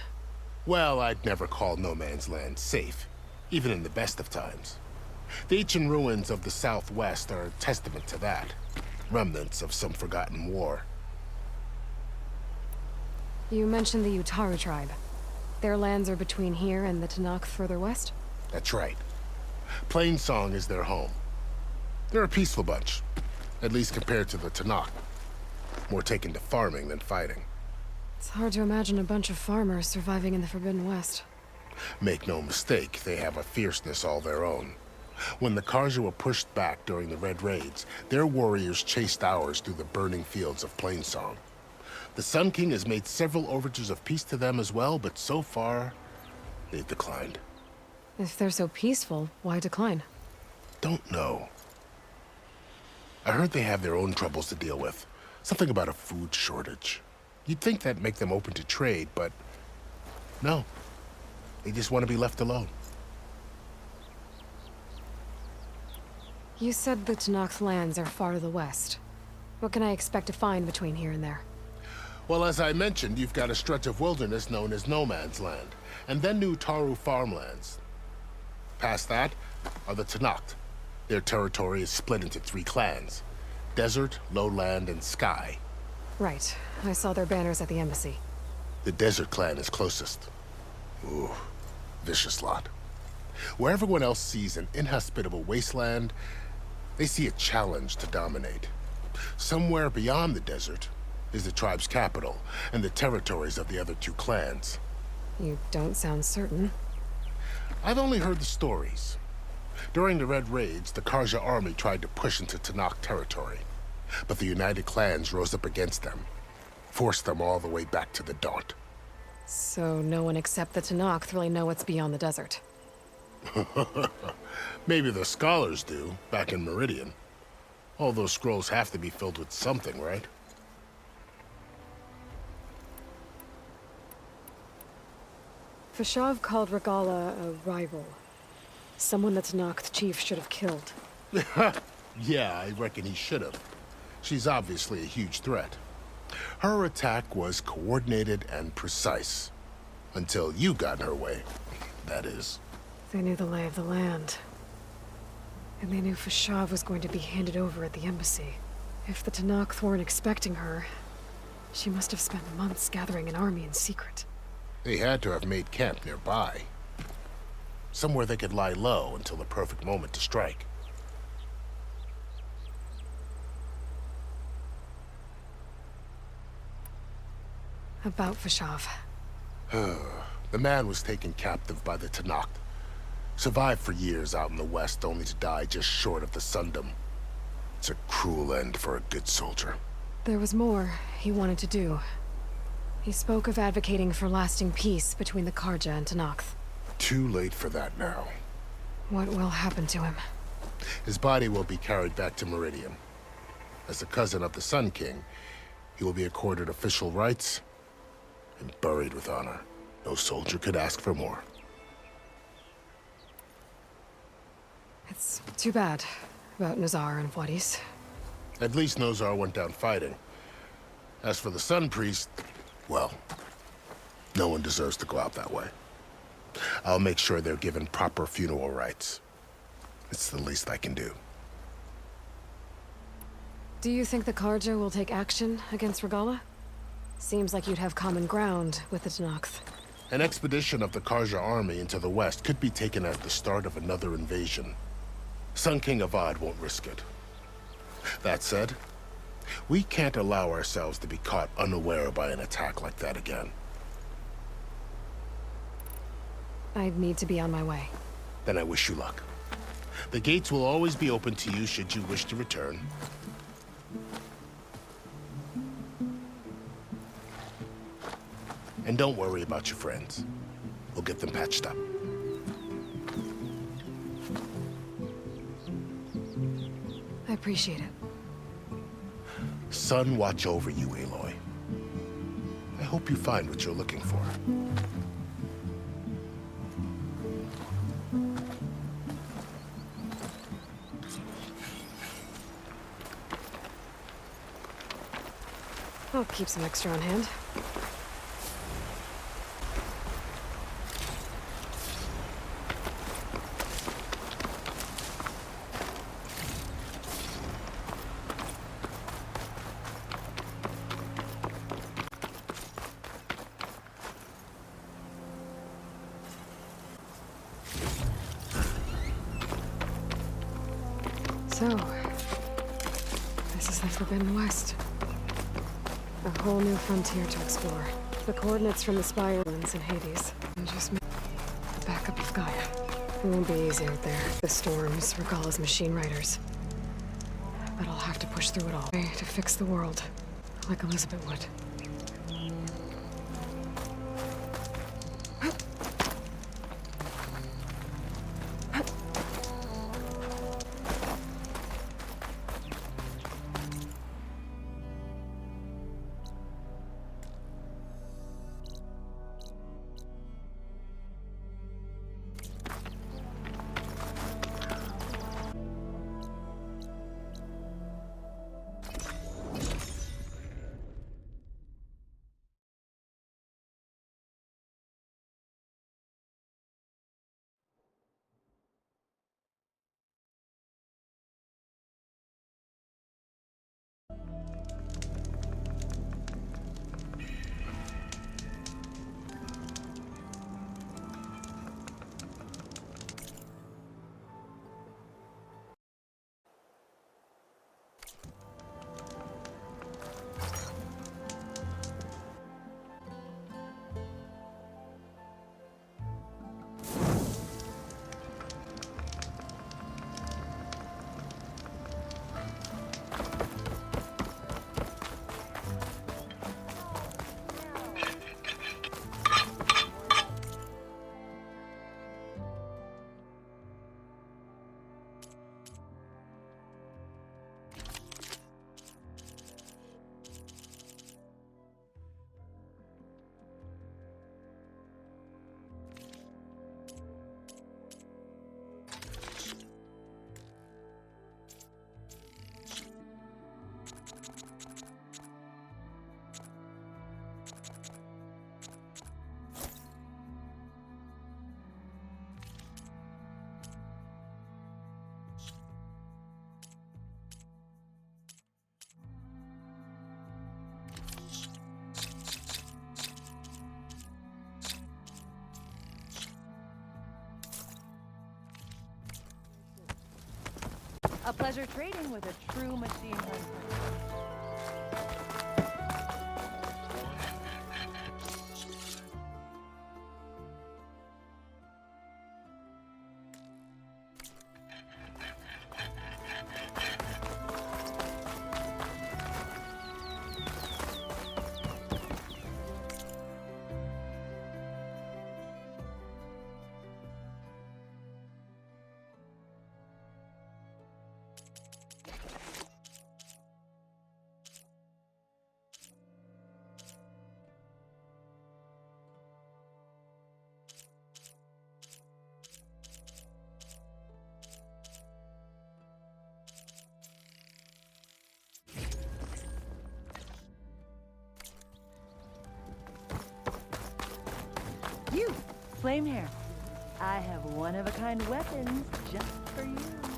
Speaker 9: Well, I'd never call no man's land safe, even in the best of times. The ancient ruins of the Southwest are a testament to that. Remnants of some forgotten war.
Speaker 1: You mentioned the Utaru tribe. Their lands are between here and the Tenakth further west?
Speaker 9: That's right. Plainsong is their home. They're a peaceful bunch, at least compared to the Tenakth. More taken to farming than fighting.
Speaker 1: It's hard to imagine a bunch of farmers surviving in the Forbidden West.
Speaker 9: Make no mistake, they have a fierceness all their own. When the Karja were pushed back during the Red Raids, their warriors chased ours through the burning fields of Plainsong. The Sun King has made several overtures of peace to them as well, but so far, they've declined.
Speaker 1: If they're so peaceful, why decline?
Speaker 9: Don't know. I heard they have their own troubles to deal with. Something about a food shortage. You'd think that'd make them open to trade, but no. They just want to be left alone.
Speaker 1: You said the Tenakth lands are far to the west. What can I expect to find between here and there?
Speaker 9: Well, as I mentioned, you've got a stretch of wilderness known as No Man's Land, and then new Utaru farmlands. Past that are the Tenakth. Their territory is split into 3 clans: Desert, Lowland, and Sky.
Speaker 1: Right. I saw their banners at the embassy.
Speaker 9: The Desert clan is closest. Ooh, vicious lot. Where everyone else sees an inhospitable wasteland, they see a challenge to dominate. Somewhere beyond the desert is the tribe's capital and the territories of the other 2 clans.
Speaker 1: You don't sound certain.
Speaker 9: I've only heard the stories. During the Red Raids, the Karja army tried to push into Tenakth territory, but the United Clans rose up against them, forced them all the way back to the Daunt.
Speaker 1: So no one except the Tenakth really know what's beyond the desert.
Speaker 9: Maybe the scholars do, back in Meridian. All those scrolls have to be filled with something, right?
Speaker 1: Fashav called Regala a rival. Someone that Tanakh Chief should have killed.
Speaker 9: Yeah, I reckon he should have. She's obviously a huge threat. Her attack was coordinated and precise. Until you got in her way, that is.
Speaker 1: They knew the lay of the land. And they knew Fashav was going to be handed over at the embassy. If the Tanakh weren't expecting her, she must have spent months gathering an army in secret.
Speaker 9: They had to have made camp nearby. Somewhere they could lie low until the perfect moment to strike.
Speaker 1: About Fashav.
Speaker 9: The man was taken captive by the Tanakh. Survived for years out in the west, only to die just short of the Sundom. It's a cruel end for a good soldier.
Speaker 1: There was more he wanted to do. He spoke of advocating for lasting peace between the Karja and Tanakh.
Speaker 9: Too late for that now.
Speaker 1: What will happen to him?
Speaker 9: His body will be carried back to Meridian. As a cousin of the Sun King, he will be accorded official rights and buried with honor. No soldier could ask for more.
Speaker 1: It's too bad about Nazar and Wadis.
Speaker 9: At least Nozar went down fighting. As for the Sun Priest, well, no one deserves to go out that way. I'll make sure they're given proper funeral rites. It's the least I can do.
Speaker 1: Do you think the Karja will take action against Regala? Seems like you'd have common ground with the Tanakh.
Speaker 9: An expedition of the Karja army into the west could be taken as the start of another invasion. Sun King Avad won't risk it. That said, we can't allow ourselves to be caught unaware by an attack like that again.
Speaker 1: I need to be on my way.
Speaker 9: Then I wish you luck. The gates will always be open to you should you wish to return. And don't worry about your friends. We'll get them patched up.
Speaker 1: I appreciate it.
Speaker 9: Sun watch over you, Aloy. I hope you find what you're looking for.
Speaker 1: I'll keep some extra on hand. So, this is the Forbidden West. A whole new frontier to explore. The coordinates from the Spire Islands and Hades. And just the backup of Gaia. It won't be easy out there. The storms, Regala's machine riders. But I'll have to push through it all. To fix the world, like Elizabeth would.
Speaker 7: A pleasure trading with a true machine hunter. You, Flamehair. I have one-of-a-kind weapons just for you.